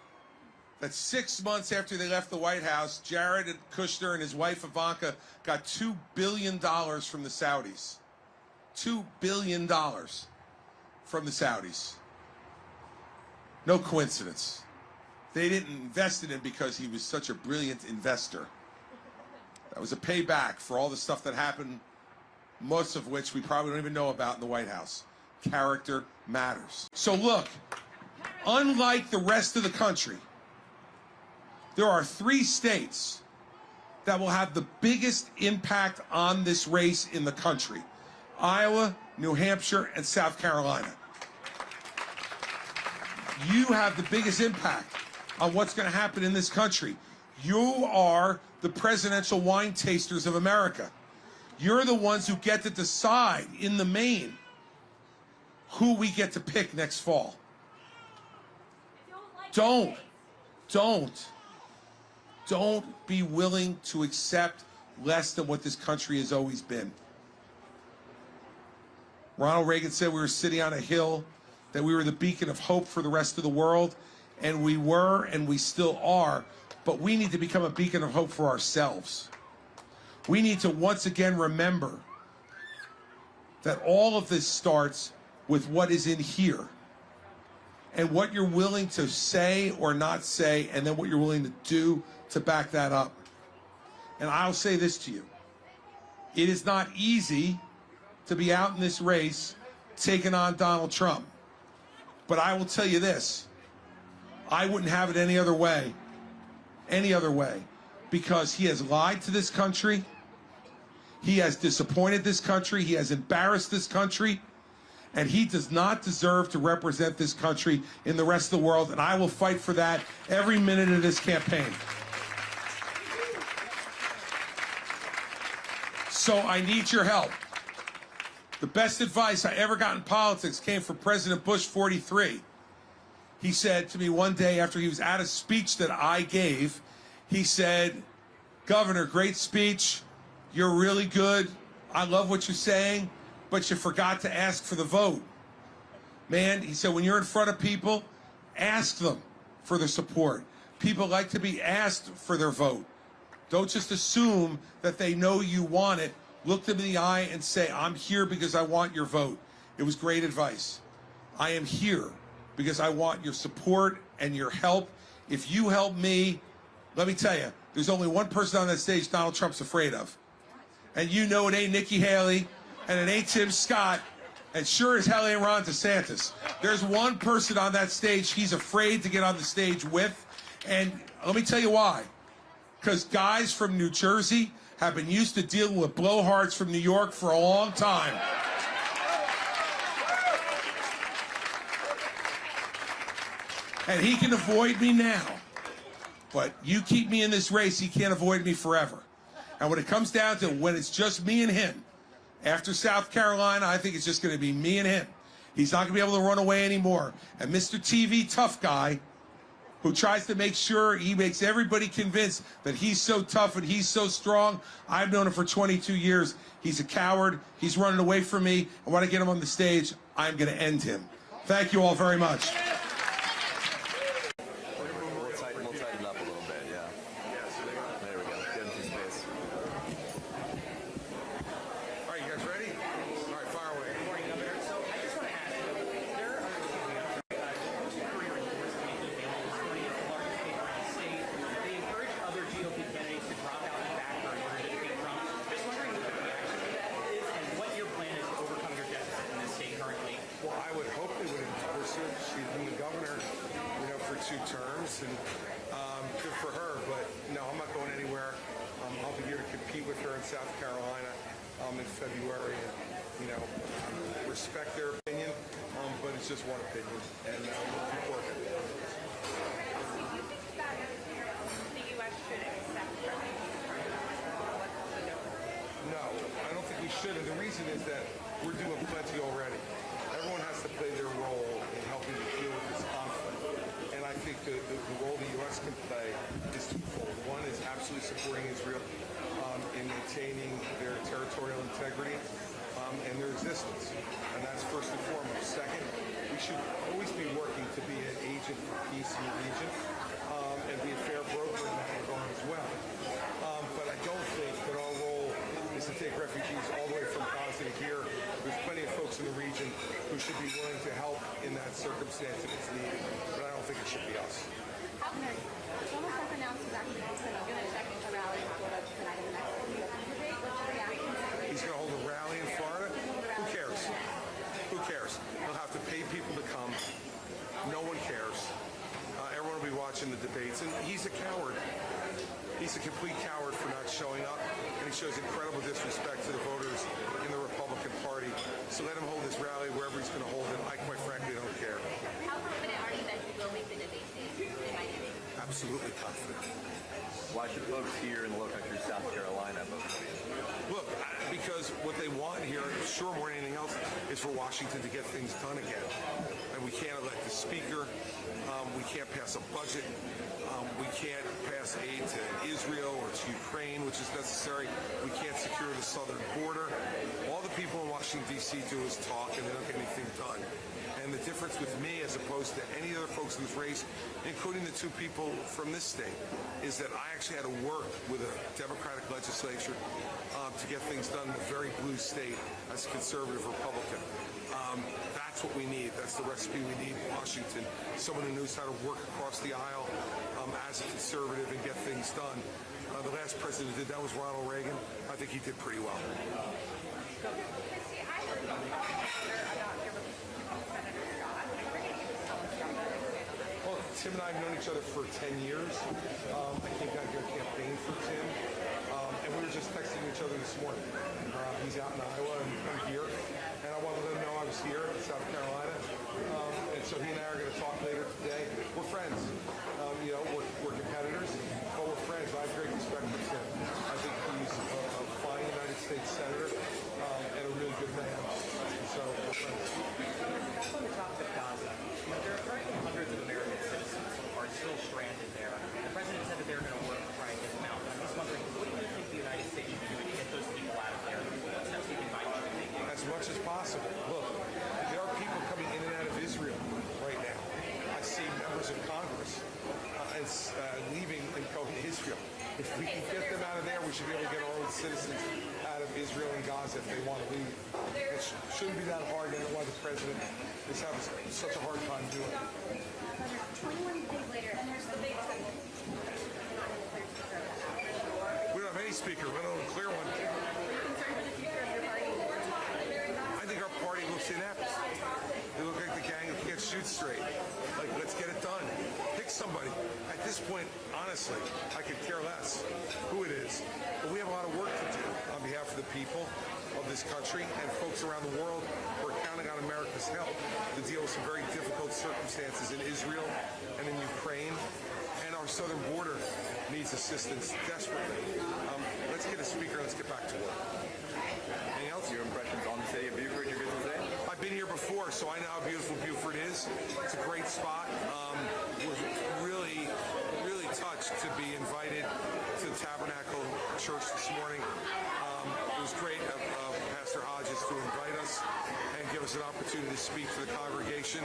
[SPEAKER 3] that 6 months after they left the White House, Jared Kushner and his wife Ivanka got $2 billion from the Saudis. $2 billion from the Saudis. No coincidence. They didn't invest in him because he was such a brilliant investor. That was a payback for all the stuff that happened, most of which we probably don't even know about in the White House. Character matters. So look, unlike the rest of the country, there are 3 states that will have the biggest impact on this race in the country: Iowa, New Hampshire, and South Carolina. You have the biggest impact on what's going to happen in this country. You are the presidential wine tasters of America. You're the ones who get to decide, in the main, who we get to pick next fall. Don't be willing to accept less than what this country has always been. Ronald Reagan said we were sitting on a hill, that we were the beacon of hope for the rest of the world, and we were, and we still are, but we need to become a beacon of hope for ourselves. We need to once again remember that all of this starts with what is in here, and what you're willing to say or not say, and then what you're willing to do to back that up. And I'll say this to you. It is not easy to be out in this race taking on Donald Trump. But I will tell you this. I wouldn't have it any other way. Any other way. Because he has lied to this country. He has disappointed this country. He has embarrassed this country. And he does not deserve to represent this country in the rest of the world. And I will fight for that every minute of this campaign. So I need your help. The best advice I ever got in politics came from President Bush 43. He said to me one day after he was at a speech that I gave, he said, Governor, great speech. You're really good. I love what you're saying, but you forgot to ask for the vote. Man, he said, when you're in front of people, ask them for their support. People like to be asked for their vote. Don't just assume that they know you want it. Look them in the eye and say, I'm here because I want your vote. It was great advice. I am here because I want your support and your help. If you help me, let me tell you, there's only one person on that stage Donald Trump's afraid of. And you know it ain't Nikki Haley, and it ain't Tim Scott, and sure as hell ain't Ron DeSantis. There's one person on that stage he's afraid to get on the stage with, and let me tell you why. Because guys from New Jersey have been used to dealing with blowhards from New York for a long time. And he can avoid me now. But you keep me in this race, he can't avoid me forever. And when it comes down to when it's just me and him, after South Carolina, I think it's just going to be me and him. He's not going to be able to run away anymore. And Mr. TV tough guy, who tries to make sure he makes everybody convinced that he's so tough and he's so strong. I've known him for 22 years. He's a coward. He's running away from me. I want to get him on the stage. I'm going to end him. Thank you all very much.
[SPEAKER 16] We'll tighten up a little bit, yeah. There we go. Get into space.
[SPEAKER 3] All right, you guys ready? All right, fire away.
[SPEAKER 15] Good morning, Governor. So I just want to ask you, there are they encourage other GOP candidates to drop out and back in order to defeat Trump. Just wondering what your reaction to that is and what your plan is to overcome your deficit in this state currently.
[SPEAKER 3] South Carolina in February. And, you know, respect their opinion, but it's just one opinion, and we'll keep working. No, I don't think we should, and the reason is that we're doing plenty already. Everyone has to play their role in helping to deal with this conflict, and I think the role the U.S. can play is twofold. One is absolutely supporting Israel in maintaining their territorial integrity and their existence, and that's first and foremost. Second, we should always be working to be an agent for peace in the region and be a fair broker in that regard as well. But I don't think that our role is to take refugees all the way from Gaza to here. There's plenty of folks in the region who should be willing to help in that circumstance if it's needed, but I don't think it should be us.
[SPEAKER 17] Donald Trump announced he's actually going to check into rally in Florida tonight in the next debate. What's your reaction?
[SPEAKER 3] He's going to hold a rally in Florida? Who cares? Who cares? He'll have to pay people to come. No one cares. Everyone will be watching the debates, and he's a coward. He's a complete coward for not showing up, and he shows incredible disrespect to the voters in the Republican Party. So let him hold his rally wherever he's going to hold it. I quite frankly don't care.
[SPEAKER 17] How confident are you that you will make the debate stage in Miami?
[SPEAKER 3] Absolutely confident.
[SPEAKER 16] Why should folks here in the Low Country, South Carolina vote for you?
[SPEAKER 3] Look, because what they want here, sure more than anything else, is for Washington to get things done again. And we can't elect a speaker. We can't pass a budget. We can't pass aid to Israel or to Ukraine, which is necessary. We can't secure the southern border. All the people in Washington, D.C. do is talk, and they don't get anything done. And the difference with me, as opposed to any other folks in this race, including the two people from this state, is that I actually had to work with a Democratic legislature to get things done in a very blue state as a conservative Republican. That's what we need. That's the recipe we need in Washington. Someone who knows how to work across the aisle as a conservative and get things done. The last president who did that was Ronald Reagan. I think he did pretty well.
[SPEAKER 17] Christie, I heard you talk about your relationship with Senator Scott. I'm wondering if you could tell us about that.
[SPEAKER 3] Well, Tim and I have known each other for 10 years. I came down here to campaign for Tim, and we were just texting each other this morning. He's out in Iowa, and I'm here, and I wanted to let him know I was here in South Carolina, and so he and I are going to talk later today. We're friends. We're competitors, but we're friends. I have great respect for Tim. I think he's a fine United States senator and a really good man. So we're friends.
[SPEAKER 18] On the topic of Gaza, there are currently hundreds of American citizens who are still stranded there. The president said that they're going to work to try and get them out. I'm just wondering, what do you think the United States should be doing to get those people out of there? What steps do you think Biden should be taking?
[SPEAKER 3] As much as possible. Look, there are people coming in and out of Israel right now. I see members of Congress leaving and going to Israel. If we can get them out of there, we should be able to get our own citizens out of Israel and Gaza if they want to leave. It shouldn't be that hard, and that's why the president is having such a hard time doing it.
[SPEAKER 17] 21 days later, and there's the big thing.
[SPEAKER 3] We don't have any speaker. We don't have a clear one. I think our party looks inept. They look like the gang who can't shoot straight. Like, let's get it done. Pick somebody. At this point, honestly, I could care less who it is. But we have a lot of work to do on behalf of the people of this country and folks around the world who are counting on America's help to deal with some very difficult circumstances in Israel and in Ukraine. And our southern border needs assistance desperately. Let's get a speaker. Let's get back to work. Anything else?
[SPEAKER 16] Your impressions on the city of Beaufort, your visit today?
[SPEAKER 3] I've been here before, so I know how beautiful Beaufort is. It's a great spot. We're really, really touched to be invited to the Tabernacle Church this morning. It was great of Pastor Hodges to invite us and give us an opportunity to speak to the congregation.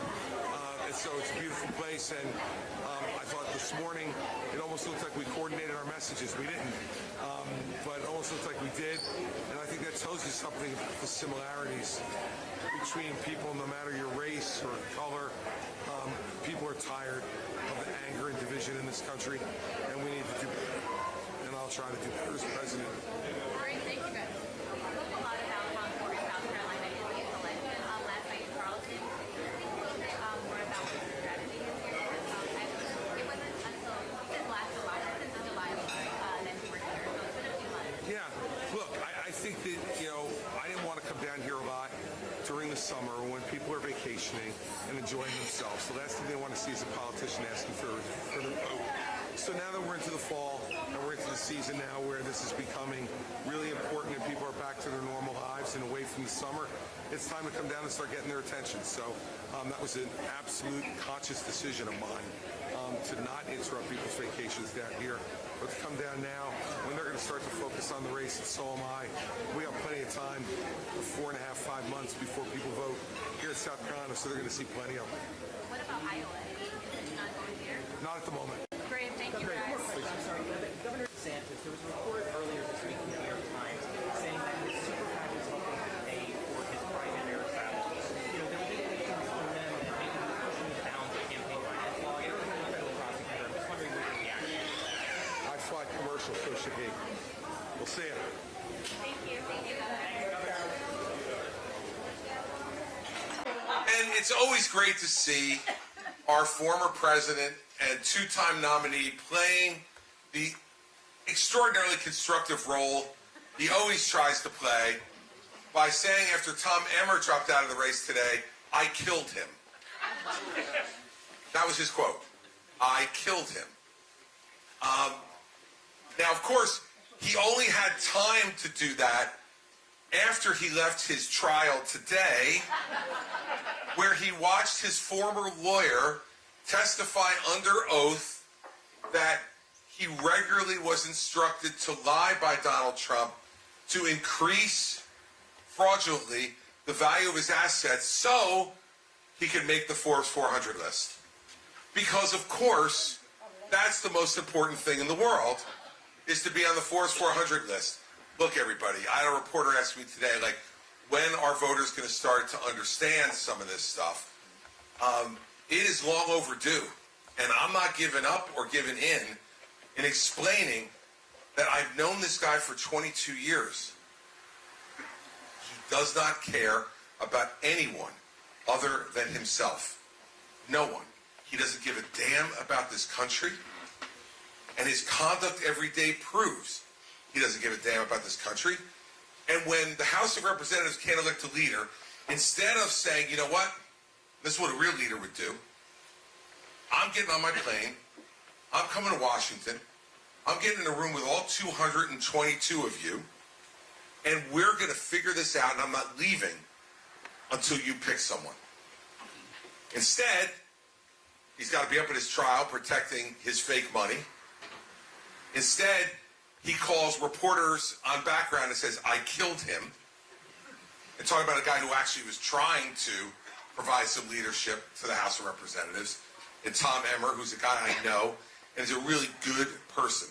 [SPEAKER 3] And so it's a beautiful place, and I thought this morning it almost looked like we coordinated our messages. We didn't, but it almost looked like we did, and I think that tells you something about the similarities between people, no matter your race or color. People are tired of the anger and division in this country, and we need to do better. And I'll try to do better as president.
[SPEAKER 17] All right, thank you guys. We spoke a lot about how important South Carolina is in the election. Last night in Charleston, can you think a little bit more about what the strategy is here? It wasn't until since last July, since the July that you were here, so it's been a few months.
[SPEAKER 3] Yeah, look, decided, I didn't want to come down here a lot during the summer when people are vacationing and enjoying themselves. The last thing they want to see is a politician asking for their vote. So now that we're into the fall and we're into the season now where this is becoming really important and people are back to their normal lives and away from the summer, it's time to come down and start getting their attention. So that was an absolute conscious decision of mine to not interrupt people's vacations down here, but to come down now when they're going to start to focus on the race, and so am I. We have plenty of time, 4.5, 5 months before people vote here in South Carolina, so they're going to see plenty of them.
[SPEAKER 17] What about Iowa? Any intention on going there?
[SPEAKER 3] Not at the moment.
[SPEAKER 17] Great, thank you guys.
[SPEAKER 18] I'm sorry, Governor DeSantis, there was a report earlier this week in the New York Times saying that his super PAC is helping to pay for his private air travel. There were indications from them that maybe he was pushing it down to campaign finance law. You're a federal prosecutor. I'm just wondering what your reaction is to that.
[SPEAKER 3] I fly commercial, so should he. We'll see you.
[SPEAKER 17] Thank you. Thank you.
[SPEAKER 2] And it's always great to see our former president and two-time nominee playing the extraordinarily constructive role he always tries to play by saying after Tom Emmer dropped out of the race today, "I killed him." That was his quote. "I killed him." Now, of course, he only had time to do that after he left his trial today, where he watched his former lawyer testify under oath that he regularly was instructed to lie by Donald Trump to increase fraudulently the value of his assets so he could make the Forbes 400 list. Because, of course, that's the most important thing in the world, is to be on the Forbes 400 list. Look, everybody, I had a reporter ask me today, when are voters going to start to understand some of this stuff? It is long overdue, and I'm not giving up or giving in explaining that I've known this guy for 22 years. He does not care about anyone other than himself. No one. He doesn't give a damn about this country, and his conduct every day proves he doesn't give a damn about this country. And when the House of Representatives can't elect a leader, instead of saying, you know what, this is what a real leader would do, I'm getting on my plane, I'm coming to Washington, I'm getting in a room with all 222 of you, and we're going to figure this out, and I'm not leaving until you pick someone. Instead, he's got to be up at his trial protecting his fake money. Instead, he calls reporters on background and says, "I killed him," and talking about a guy who actually was trying to provide some leadership to the House of Representatives, and Tom Emmer, who's a guy I know, and is a really good person.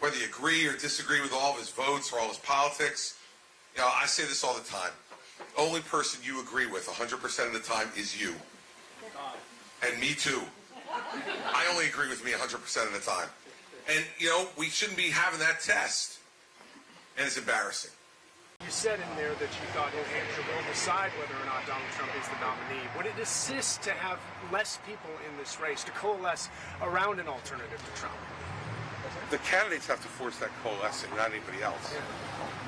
[SPEAKER 2] Whether you agree or disagree with all of his votes or all his politics, I say this all the time. The only person you agree with 100% of the time is you. And me too. I only agree with me 100% of the time. And, we shouldn't be having that test. And it's embarrassing.
[SPEAKER 15] You said in there that you thought New Hampshire will decide whether or not Donald Trump is the nominee. Would it assist to have less people in this race, to coalesce around an alternative to Trump?
[SPEAKER 2] The candidates have to force that coalescing, not anybody else.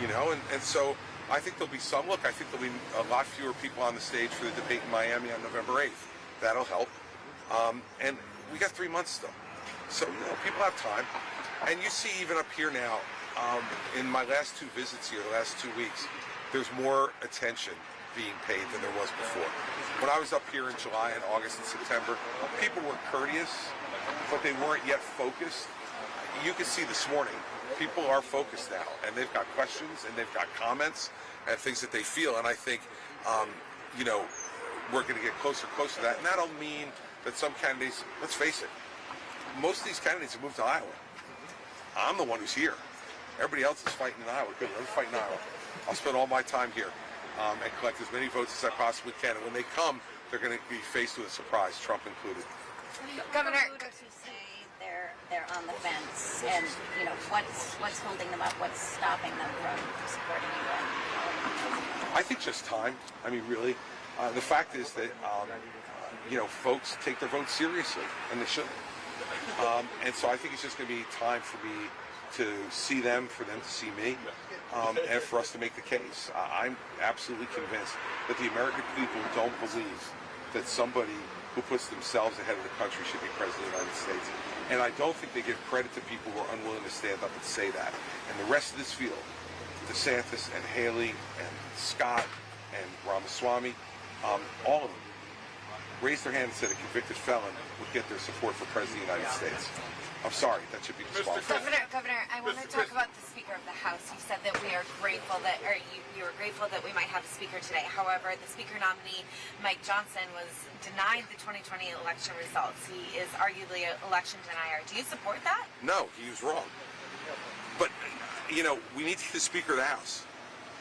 [SPEAKER 2] And so I think there'll be some. Look, I think there'll be a lot fewer people on the stage for the debate in Miami on November 8th. That'll help. And we got 3 months still. So, people have time. And you see even up here now, in my last 2 visits here, the last 2 weeks, there's more attention being paid than there was before. When I was up here in July and August and September, people were courteous, but they weren't yet focused. You can see this morning, people are focused now, and they've got questions, and they've got comments, and things that they feel, and I think, we're going to get closer and closer to that, and that'll mean that some candidates, let's face it, most of these candidates have moved to Iowa. I'm the one who's here. Everybody else is fighting in Iowa. Good, let me fight in Iowa. I'll spend all my time here and collect as many votes as I possibly can, and when they come, they're going to be faced with a surprise, Trump included.
[SPEAKER 12] Governor, voters who say they're on the fence, and what's holding them up? What's stopping them from supporting you?
[SPEAKER 2] I think just time. I mean, really, the fact is that folks take their votes seriously, and they should. And so I think it's just going to be time for me to see them, for them to see me, and for us to make the case. I'm absolutely convinced that the American people don't believe that somebody who puts themselves ahead of the country should be president of the United States. And I don't think they give credit to people who are unwilling to stand up and say that. And the rest of this field, DeSantis and Haley and Scott and Ramaswamy, all of them raised their hand and said a convicted felon would get their support for president of the United States. I'm sorry, that should be disqualified.
[SPEAKER 19] Governor, I want to talk about the Speaker of the House. You said that we are grateful that, or you were grateful that we might have a Speaker today. However, the Speaker nominee, Mike Johnson, was denied the 2020 election results. He is arguably an election denier. Do you support that?
[SPEAKER 2] No, he was wrong. But, you know, we need to get the Speaker of the House.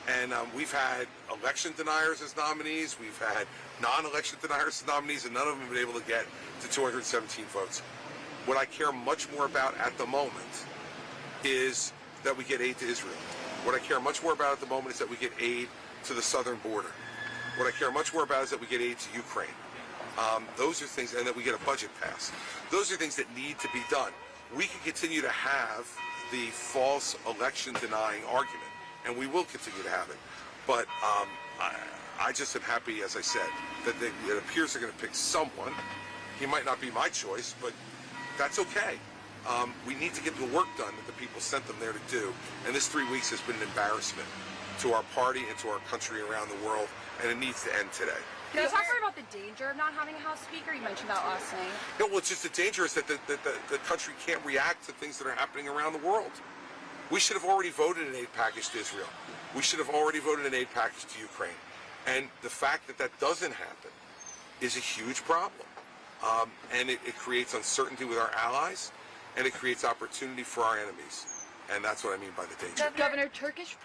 [SPEAKER 2] And we've had election deniers as nominees. We've had non-election deniers as nominees, and none of them have been able to get to 217 votes. What I care much more about at the moment is that we get aid to Israel. What I care much more about at the moment is that we get aid to the southern border. What I care much more about is that we get aid to Ukraine. Those are things, and that we get a budget passed. Those are things that need to be done. We can continue to have the false election denying argument, and we will continue to have it. But I just am happy, as I said, that it appears they're going to pick someone. He might not be my choice, but that's okay. We need to get the work done that the people sent them there to do. And this 3 weeks has been an embarrassment to our party and to our country around the world, and it needs to end today.
[SPEAKER 20] Can you talk more about the danger of not having a House Speaker? You mentioned that last night.
[SPEAKER 2] No, well, it's just the danger is that the country can't react to things that are happening around the world. We should have already voted an aid package to Israel. We should have already voted an aid package to Ukraine. And the fact that that doesn't happen is a huge problem. And it creates uncertainty with our allies, and it creates opportunity for our enemies. And that's what I mean by the danger.
[SPEAKER 20] Governor, Turkish...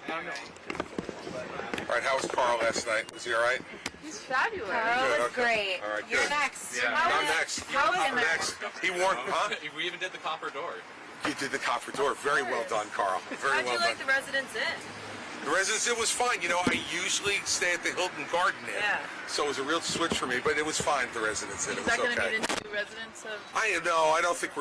[SPEAKER 2] All right, how was Carl last night? Was he all right?
[SPEAKER 20] He's fabulous.
[SPEAKER 19] Carl
[SPEAKER 2] Good,
[SPEAKER 19] is
[SPEAKER 2] okay.
[SPEAKER 19] great.
[SPEAKER 2] All right,
[SPEAKER 19] You're
[SPEAKER 2] good.
[SPEAKER 19] next.
[SPEAKER 2] Yeah, I'm next. I'm next. He warned, huh?
[SPEAKER 16] We even did the copper door.
[SPEAKER 2] You did the copper door. Very well done, Carl. Very well done.
[SPEAKER 20] the Residence Inn?
[SPEAKER 2] The Residence Inn was fine. You know, I usually stay at the Hilton Garden Inn.
[SPEAKER 20] Yeah.
[SPEAKER 2] So it was a real switch for me, but it was fine at the Residence Inn. It
[SPEAKER 20] Is
[SPEAKER 2] was
[SPEAKER 20] that going to
[SPEAKER 2] okay.
[SPEAKER 20] be the new residence of...
[SPEAKER 2] I don't think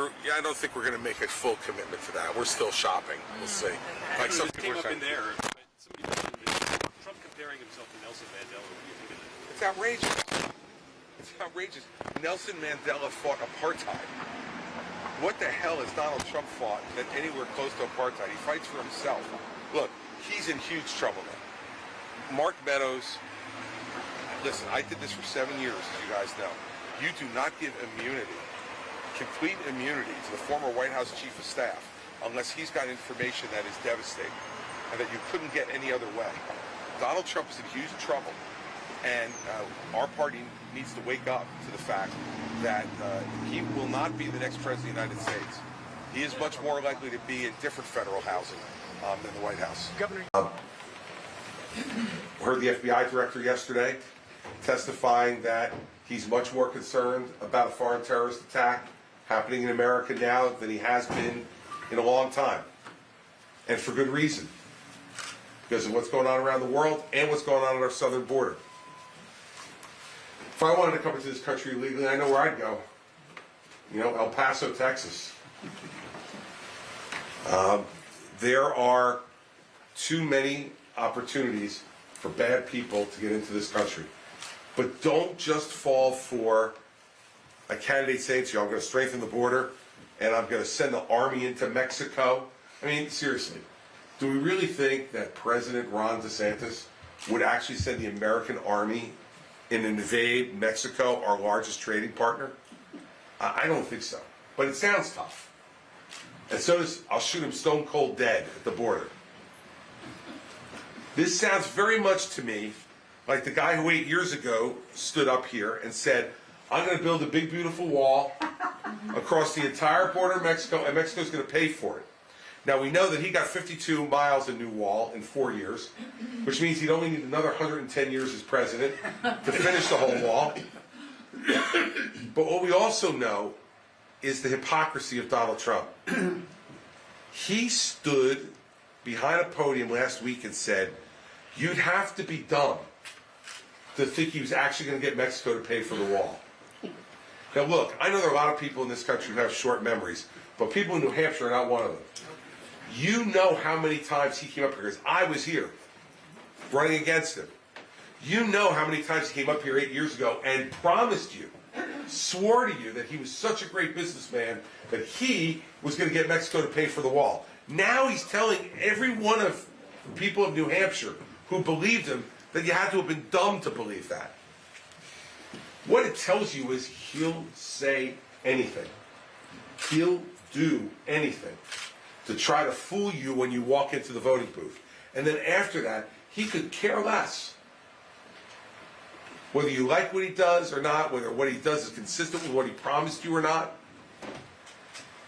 [SPEAKER 2] we're going to make a full commitment to that. We're still shopping. We'll see. Like some people
[SPEAKER 21] came
[SPEAKER 2] are
[SPEAKER 21] up in
[SPEAKER 2] saying.
[SPEAKER 21] there. Somebody mentioned Trump comparing himself to Nelson Mandela. What do you think of that?
[SPEAKER 2] It's outrageous. It's outrageous. Nelson Mandela fought apartheid. What the hell has Donald Trump fought that anywhere close to apartheid? He fights for himself. Look, he's in huge trouble now. Mark Meadows, listen, I did this for 7 years, as you guys know. You do not give immunity, complete immunity, to the former White House Chief of Staff unless he's got information that is devastating and that you couldn't get any other way. Donald Trump is in huge trouble, and our party needs to wake up to the fact that he will not be the next president of the United States. He is much more likely to be in different federal housing than the White House.
[SPEAKER 15] Governor.
[SPEAKER 2] Heard the FBI director yesterday testifying that he's much more concerned about a foreign terrorist attack happening in America now than he has been in a long time. And for good reason. Because of what's going on around the world and what's going on at our southern border. If I wanted to come into this country illegally, I know where I'd go. You know, El Paso, Texas. There are too many opportunities for bad people to get into this country. But don't just fall for a candidate saying to you, I'm going to strengthen the border and I'm going to send the army into Mexico. I mean, seriously, do we really think that President Ron DeSantis would actually send the American army and invade Mexico, our largest trading partner? I don't think so. But it sounds tough. And so does, I'll shoot him stone cold dead at the border. This sounds very much to me like the guy who 8 years ago stood up here and said, I'm going to build a big, beautiful wall across the entire border of Mexico, and Mexico's going to pay for it. Now, we know that he got 52 miles of new wall in 4 years, which means he'd only need another 110 years as president to finish the whole wall. But what we also know is the hypocrisy of Donald Trump. He stood behind a podium last week and said, you'd have to be dumb to think he was actually going to get Mexico to pay for the wall. Now look, I know there are a lot of people in this country who have short memories,
[SPEAKER 3] but people in New Hampshire are not one of them. You know how many times he came up here, because I was here running against him. You know how many times he came up here 8 years ago and promised you, swore to you that he was such a great businessman that he was going to get Mexico to pay for the wall. Now he's telling every one of the people of New Hampshire who believed him that you had to have been dumb to believe that. What it tells you is he'll say anything. He'll do anything to try to fool you when you walk into the voting booth. And then after that, he could care less whether you like what he does or not, whether what he does is consistent with what he promised you or not.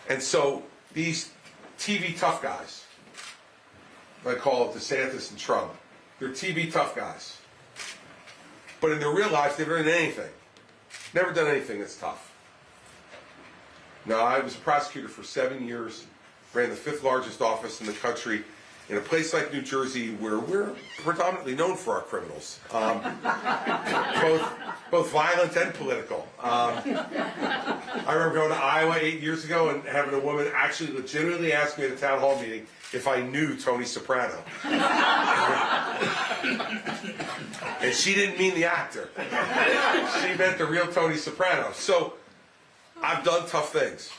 [SPEAKER 3] And so these TV tough guys, I call it DeSantis and Trump, they're TV tough guys. But in their real lives, they've never done anything. Never done anything that's tough. Now, I was a prosecutor for 7 years, ran the 5th largest office in the country, in a place like New Jersey where we're predominantly known for our criminals, both violent and political. I remember going to Iowa 8 years ago and having a woman actually legitimately ask me at a town hall meeting if I knew Tony Soprano. And she didn't mean the actor. She meant the real Tony Soprano. So I've done tough things.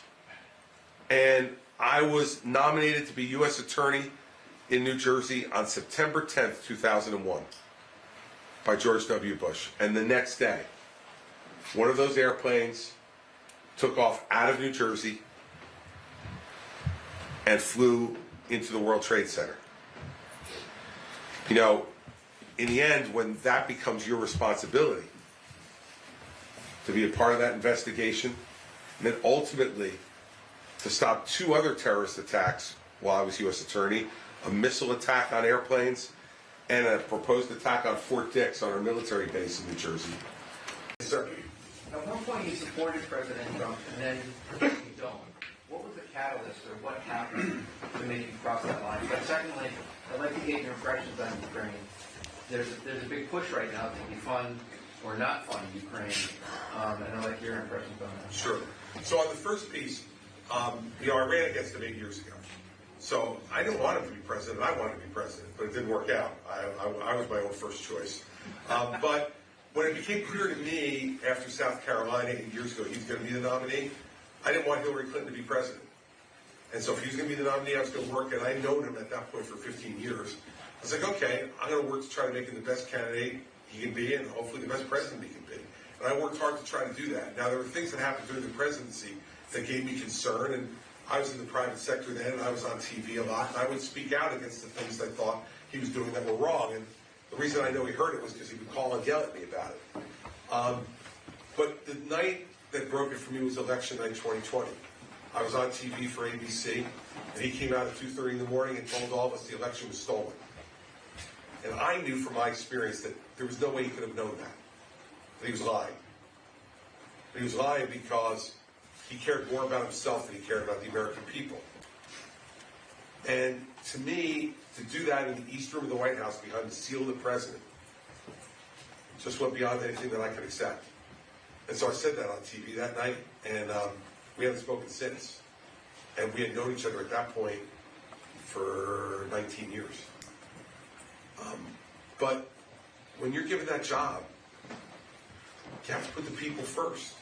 [SPEAKER 3] And I was nominated to be U.S. Attorney in New Jersey on September 10th, 2001 by George W. Bush. And the next day, one of those airplanes took off out of New Jersey and flew into the World Trade Center. You know, in the end, when that becomes your responsibility to be a part of that investigation, and then ultimately to stop 2 other terrorist attacks while I was U.S. Attorney, a missile attack on airplanes, and a proposed attack on Fort Dix on our military base in New Jersey. Yes, sir.
[SPEAKER 1] At one point you supported President Trump, and then you don't. What was the catalyst, or what happened to make you cross that line? But secondly, I'd like to get your impressions on Ukraine. There's a big push right now to defund or not fund Ukraine, and I'd like your impressions on that.
[SPEAKER 3] Sure. So on the first piece, you know, I ran against him 8 years ago. So I didn't want him to be president. I wanted to be president, but it didn't work out. I was my own first choice. But when it became clear to me after South Carolina 8 years ago he was going to be the nominee, I didn't want Hillary Clinton to be president. And so if he was going to be the nominee, I was going to work, and I'd known him at that point for 15 years. I was like, okay, I'm going to work to try to make him the best candidate he can be, and hopefully the best president he can be. And I worked hard to try to do that. Now, there were things that happened during the presidency that gave me concern, and I was in the private sector then, and I was on TV a lot, and I would speak out against the things I thought he was doing that were wrong. And the reason I know he heard it was because he would call and yell at me about it. But the night that broke it for me was election night 2020. I was on TV for ABC, and he came out at 2:30 in the morning and told all of us the election was stolen. And I knew from my experience that there was no way he could have known that he was lying. But he was lying because he cared more about himself than he cared about the American people. And to me, to do that in the East Room of the White House behind the seal of the president just went beyond anything that I could accept. And so I said that on TV that night, and we haven't spoken since. And we had known each other at that point for 19 years. But when you're given that job, you have to put the people first.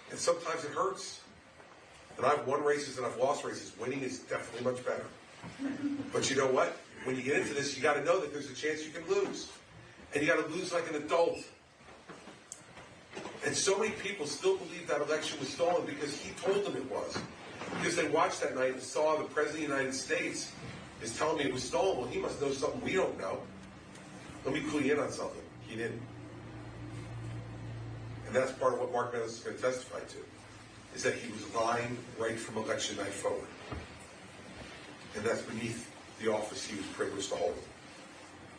[SPEAKER 3] And sometimes it hurts. And I've won races and I've lost races. Winning is definitely much better. But you know what? When you get into this, you got to know that there's a chance you can lose. And you got to lose like an adult. And so many people still believe that election was stolen because he told them it was. Because they watched that night and saw the President of the United States is telling me it was stolen. Well, he must know something we don't know. Let me clue you in on something. He didn't. And that's part of what Mark Meadows is going to testify to, is that he was lying right from election night forward. And that's beneath the office he was privileged to hold.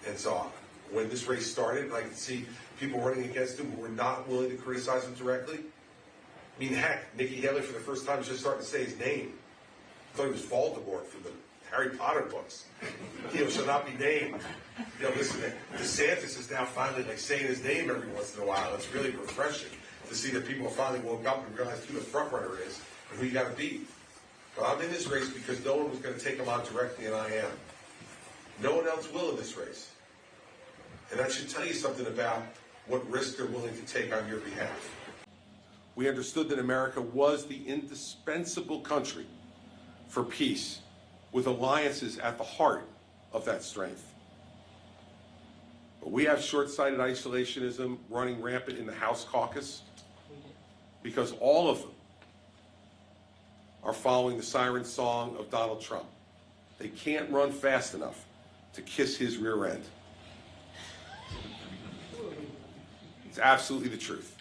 [SPEAKER 3] And so when this race started, I could see people running against him who were not willing to criticize him directly. I mean, heck, Nikki Haley for the first time was just starting to say his name. I thought he was Voldemort from the Harry Potter books. Shall not be named. Listen, DeSantis is now finally saying his name every once in a while. It's really refreshing to see that people finally woke up and realized who the front runner is and who you got to beat. But I'm in this race because no one was going to take him on directly, and I am. No one else will in this race. And that should tell you something about what risk they're willing to take on your behalf. We understood that America was the indispensable country for peace, with alliances at the heart of that strength. But we have short-sighted isolationism running rampant in the House caucus because all of them are following the siren song of Donald Trump. They can't run fast enough to kiss his rear end. It's absolutely the truth.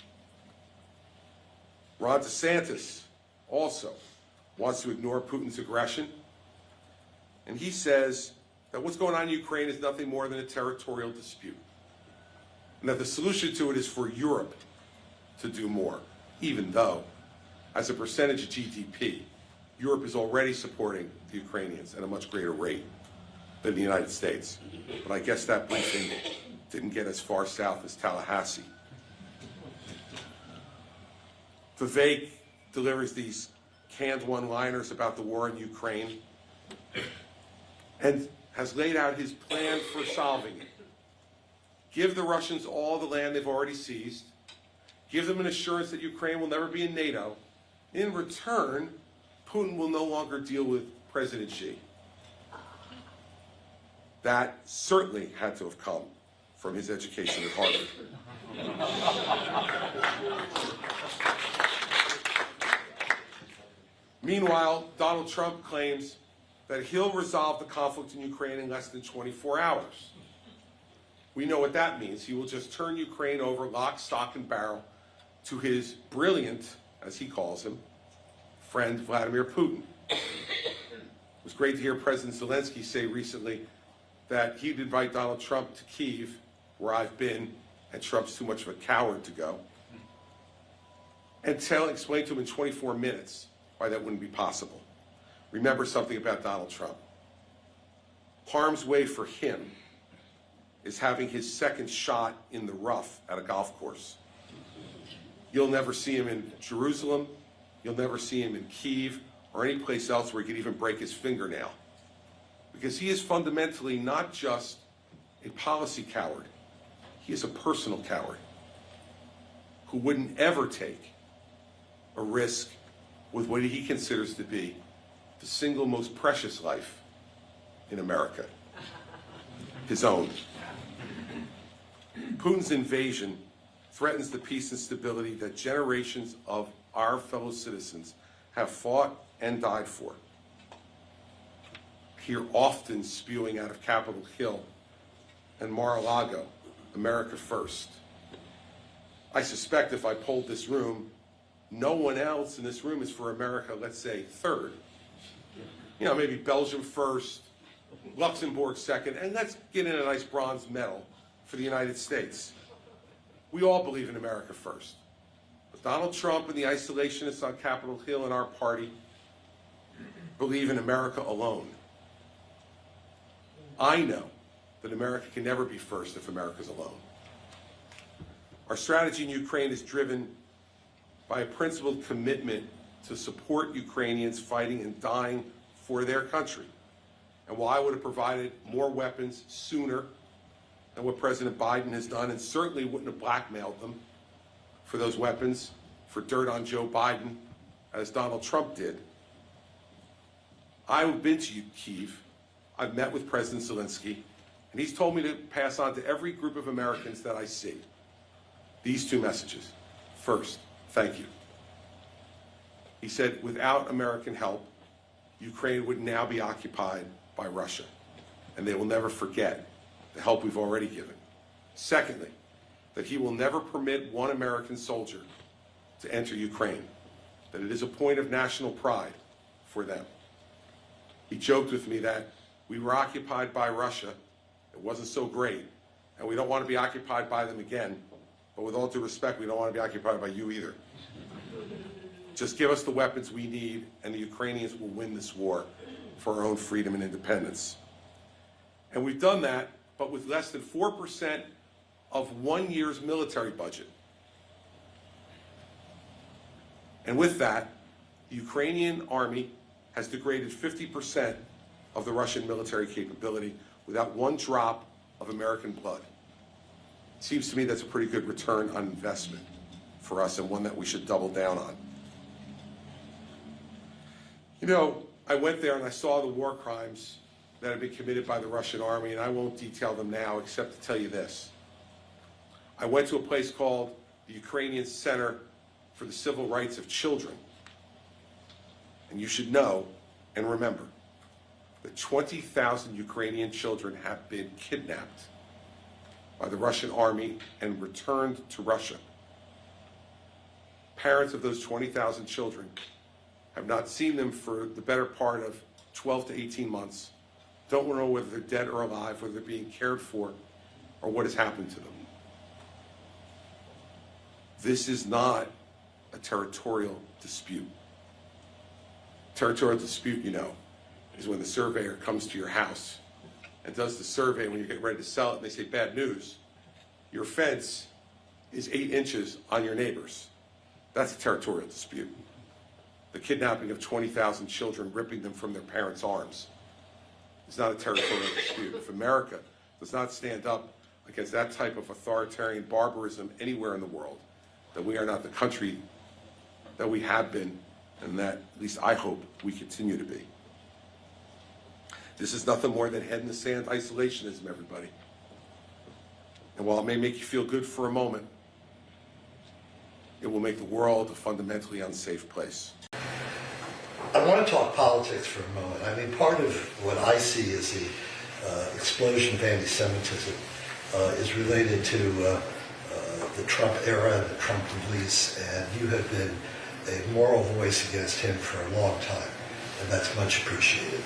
[SPEAKER 3] Ron DeSantis also wants to ignore Putin's aggression, and he says that what's going on in Ukraine is nothing more than a territorial dispute, and that the solution to it is for Europe to do more, even though, as a percentage of GDP, Europe is already supporting the Ukrainians at a much greater rate than the United States. But I guess that briefing didn't get as far south as Tallahassee. Vivek delivers these canned one-liners about the war in Ukraine and has laid out his plan for solving it. Give the Russians all the land they've already seized. Give them an assurance that Ukraine will never be in NATO. In return, Putin will no longer deal with President Xi. That certainly had to have come from his education at Harvard. Meanwhile, Donald Trump claims that he'll resolve the conflict in Ukraine in less than 24 hours. We know what that means. He will just turn Ukraine over lock, stock, and barrel to his brilliant, as he calls him, friend Vladimir Putin. It was great to hear President Zelensky say recently that he'd invite Donald Trump to Kyiv, where I've been, and Trump's too much of a coward to go, and explain to him in 24 minutes why that wouldn't be possible. Remember something about Donald Trump. Harm's way for him is having his second shot in the rough at a golf course. You'll never see him in Jerusalem. You'll never see him in Kyiv or any place else where he could even break his fingernail. Because he is fundamentally not just a policy coward. He is a personal coward who wouldn't ever take a risk with what he considers to be the single most precious life in America, his own. Putin's invasion threatens the peace and stability that generations of our fellow citizens have fought and died for. Here often spewing out of Capitol Hill and Mar-a-Lago, America first. I suspect if I polled this room, no one else in this room is for America, let's say, third. You know, maybe Belgium first, Luxembourg second, and let's get in a nice bronze medal for the United States. We all believe in America first. But Donald Trump and the isolationists on Capitol Hill and our party believe in America alone. I know that America can never be first if America's alone. Our strategy in Ukraine is driven by a principled commitment to support Ukrainians fighting and dying for their country. And while I would have provided more weapons sooner than what President Biden has done, and certainly wouldn't have blackmailed them for those weapons, for dirt on Joe Biden, as Donald Trump did, I've been to Kyiv, I've met with President Zelensky, and he's told me to pass on to every group of Americans that I see these two messages. First, thank you. He said, without American help, Ukraine would now be occupied by Russia, and they will never forget the help we've already given. Secondly, that he will never permit one American soldier to enter Ukraine, that it is a point of national pride for them. He joked with me that we were occupied by Russia, it wasn't so great, and we don't want to be occupied by them again, but with all due respect, we don't want to be occupied by you either. Just give us the weapons we need, and the Ukrainians will win this war for our own freedom and independence. And we've done that, but with less than 4% of 1 year's military budget. And with that, the Ukrainian army has degraded 50% of the Russian military capability without one drop of American blood. It seems to me that's a pretty good return on investment for us, and one that we should double down on. You know, I went there and I saw the war crimes that have been committed by the Russian army, and I won't detail them now except to tell you this. I went to a place called the Ukrainian Center for the Civil Rights of Children. And you should know and remember that 20,000 Ukrainian children have been kidnapped by the Russian army and returned to Russia. Parents of those 20,000 children have not seen them for the better part of 12 to 18 months, don't know whether they're dead or alive, whether they're being cared for, or what has happened to them. This is not a territorial dispute. Territorial dispute, you know, is when the surveyor comes to your house and does the survey when you're getting ready to sell it, and they say, bad news, your fence is 8 inches on your neighbor's. That's a territorial dispute. The kidnapping of 20,000 children, ripping them from their parents' arms, is not a territorial dispute. If America does not stand up against that type of authoritarian barbarism anywhere in the world, then we are not the country that we have been, and that, at least I hope, we continue to be. This is nothing more than head in the sand isolationism, everybody. And while it may make you feel good for a moment, it will make the world a fundamentally unsafe place.
[SPEAKER 4] I want to talk politics for a moment. I mean, part of what I see as the explosion of anti-Semitism is related to the Trump era and the Trump release, and you have been a moral voice against him for a long time, and that's much appreciated.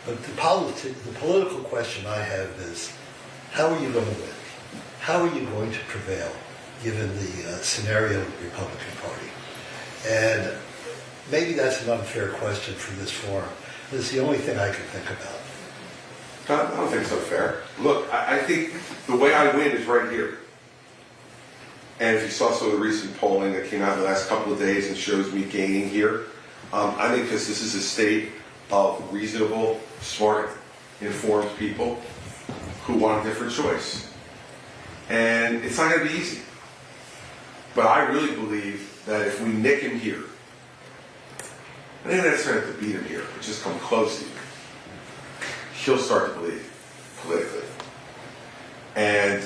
[SPEAKER 4] But the political question I have is, how are you going to win? How are you going to prevail, given the scenario of the Republican Party? And maybe that's an unfair question for this forum, but it's the only thing I can think about.
[SPEAKER 3] I don't think it's unfair. Look, I think the way I win is right here. And if you saw some of the recent polling that came out in the last couple of days and shows me gaining here, I think because this is a state of reasonable, smart, informed people who want a different choice. And it's not going to be easy. But I really believe that if we nick him here, I don't necessarily have to beat him here, but just come close even, he'll start to believe politically. And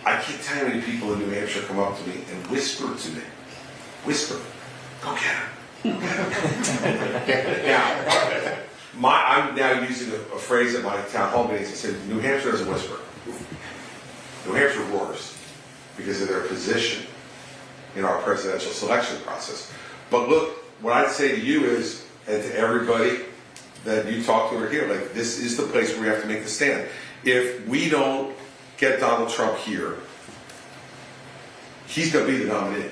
[SPEAKER 3] I can't tell you how many people in New Hampshire come up to me and whisper to me, whisper, go get him. Now, I'm now using a phrase at my town hall meetings. I said, New Hampshire doesn't whisper. New Hampshire roars because of their position in our presidential selection process. But look, what I'd say to you is, and to everybody that you talk to or here, like, this is the place where we have to make the stand. If we don't get Donald Trump here, he's going to be the nominee.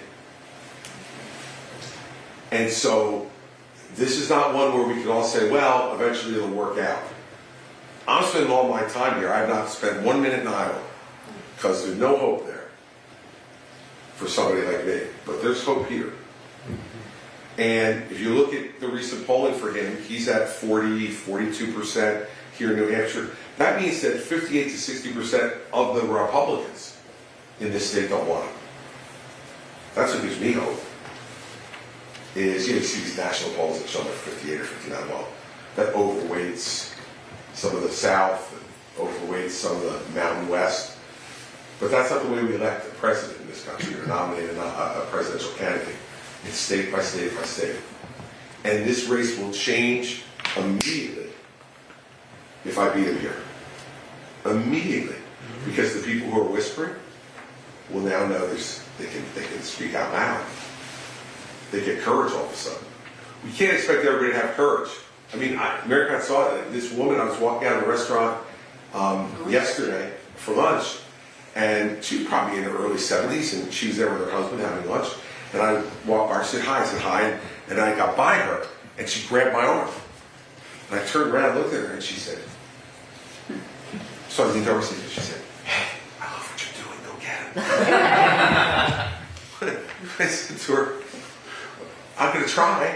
[SPEAKER 3] And so this is not one where we can all say, well, eventually it'll work out. I'm spending all my time here. I have not spent 1 minute in Iowa because there's no hope there for somebody like me. But there's hope here. And if you look at the recent polling for him, he's at 40, 42% here in New Hampshire. That means that 58 to 60% of the Republicans in this state don't want him. That's what gives me hope. Is, you see these national polls that show him at 58 or 59. Well, that overweights some of the South, and overweights some of the Mountain West. But that's not the way we elect a president in this country, or nominate a presidential candidate. It's state by state by state. And this race will change immediately if I beat him here. Immediately. Because the people who are whispering will now know they can speak out loud. They get courage all of a sudden. We can't expect everybody to have courage. I mean, Mary Pat saw it. This woman, I was walking out of a restaurant yesterday for lunch, and she was probably in her early 70s, and she was there with her husband having lunch. And I walked by, I said hi, and I got by her, and she grabbed my arm. And I turned around and looked at her, and she said, so I leaned over and she said, hey, I love what you're doing, go get him. I said to her,
[SPEAKER 6] I'm going to try,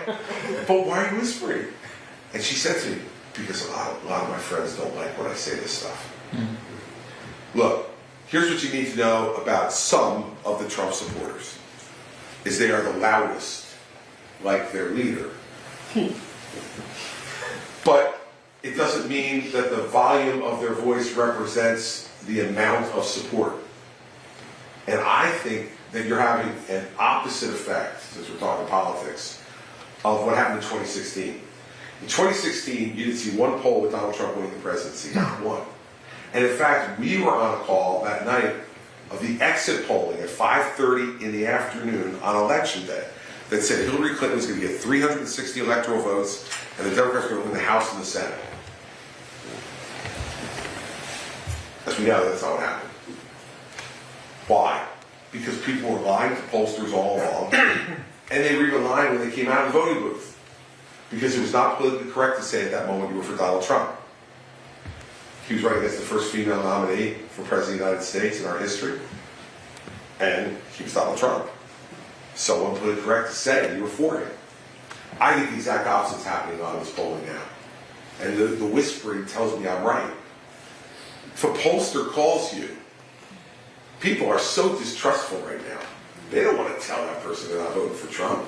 [SPEAKER 6] but why are you whispering? And she said to me, because a lot of my friends don't like when I say this stuff. Look, here's what you need to know about some of the Trump supporters, is they are the loudest, like their leader. But it doesn't mean that the volume of their voice represents the amount of support. And I think that you're having an opposite effect, since we're talking politics, of what happened in 2016. In 2016, you didn't see one poll with Donald Trump winning the presidency, not one. And in fact, we were on a call that night of the exit polling at 5:30 in the afternoon on Election Day that said Hillary Clinton was going to get 360 electoral votes and the Democrats were going to win the House and the Senate. As we know, that's not what happened. Why? Because people were lying to pollsters all along, and they were even lying when they came out of the voting booth. Because it was not politically correct to say at that moment you were for Donald Trump. He was running against the first female nominee for President of the United States in our history, and he was Donald Trump. So it wasn't politically correct to say you were for him. I think the exact opposite is happening on this polling now. And the whispering tells me I'm right. If a pollster calls you, people are so distrustful right now. They don't want to tell that person they're not voting for Trump.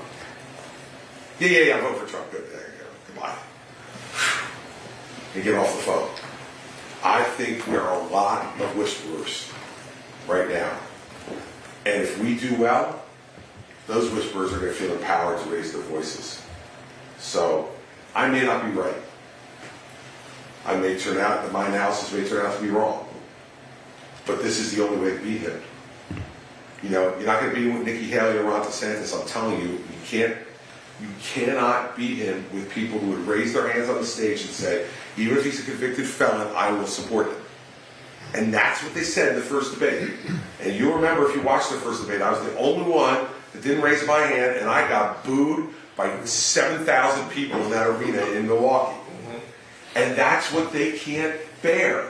[SPEAKER 6] Yeah, I'm voting for Trump. Good, there you go. Goodbye. And get off the phone. I think there are a lot of whisperers right now. And if we do well, those whisperers are going to feel empowered to raise their voices. So, I may not be right. My analysis may turn out to be wrong. But this is the only way to beat him. You know, you're not going to beat him with Nikki Haley or Ron DeSantis. I'm telling you, you cannot beat him with people who would raise their hands on the stage and say, even if he's a convicted felon, I will support him. And that's what they said in the first debate. And you'll remember, if you watched the first debate, I was the only one that didn't raise my hand, and I got booed by 7,000 people in that arena in Milwaukee. And that's what they can't bear.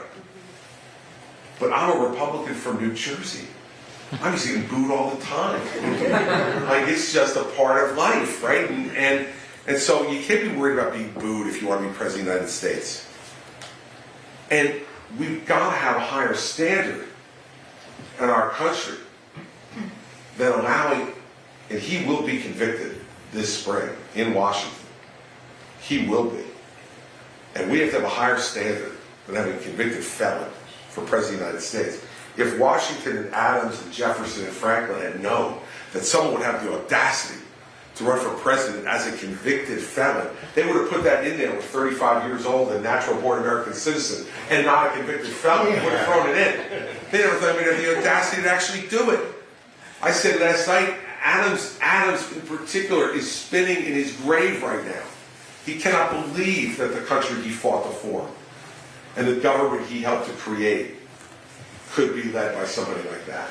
[SPEAKER 6] But I'm a Republican from New Jersey. I'm just getting booed all the time. Like, it's just a part of life, right? And so you can't be worried about being booed if you want to be President of the United States. And we've got to have a higher standard in our country than allowing, and he will be convicted this spring in Washington. He will be. And we have to have a higher standard than having a convicted felon for President of the United States. If Washington and Adams and Jefferson and Franklin had known that someone would have the audacity to run for president as a convicted felon, they would have put that in there with 35 years old and natural-born American citizen and not a convicted felon. They would have thrown it in. They never thought we'd have the audacity to actually do it. I said last night, Adams in particular is spinning in his grave right now. He cannot believe that the country he fought to form and the government he helped to create could be led by somebody like that.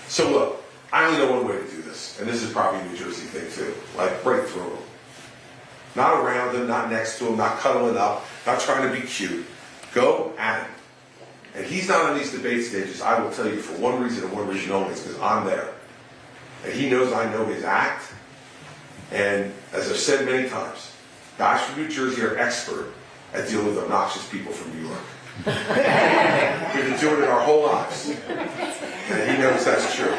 [SPEAKER 6] So look, I only know one way to do this, and this is probably a New Jersey thing too, like break through him. Not around him, not next to him, not cuddling up, not trying to be cute. Go at him. And he's not on these debate stages, I will tell you, for one reason and one reason only, it's because I'm there. And he knows I know his act, and as I've said many times, guys from New Jersey are expert at dealing with obnoxious people from New York. We've been doing it our whole lives. And he knows that's true.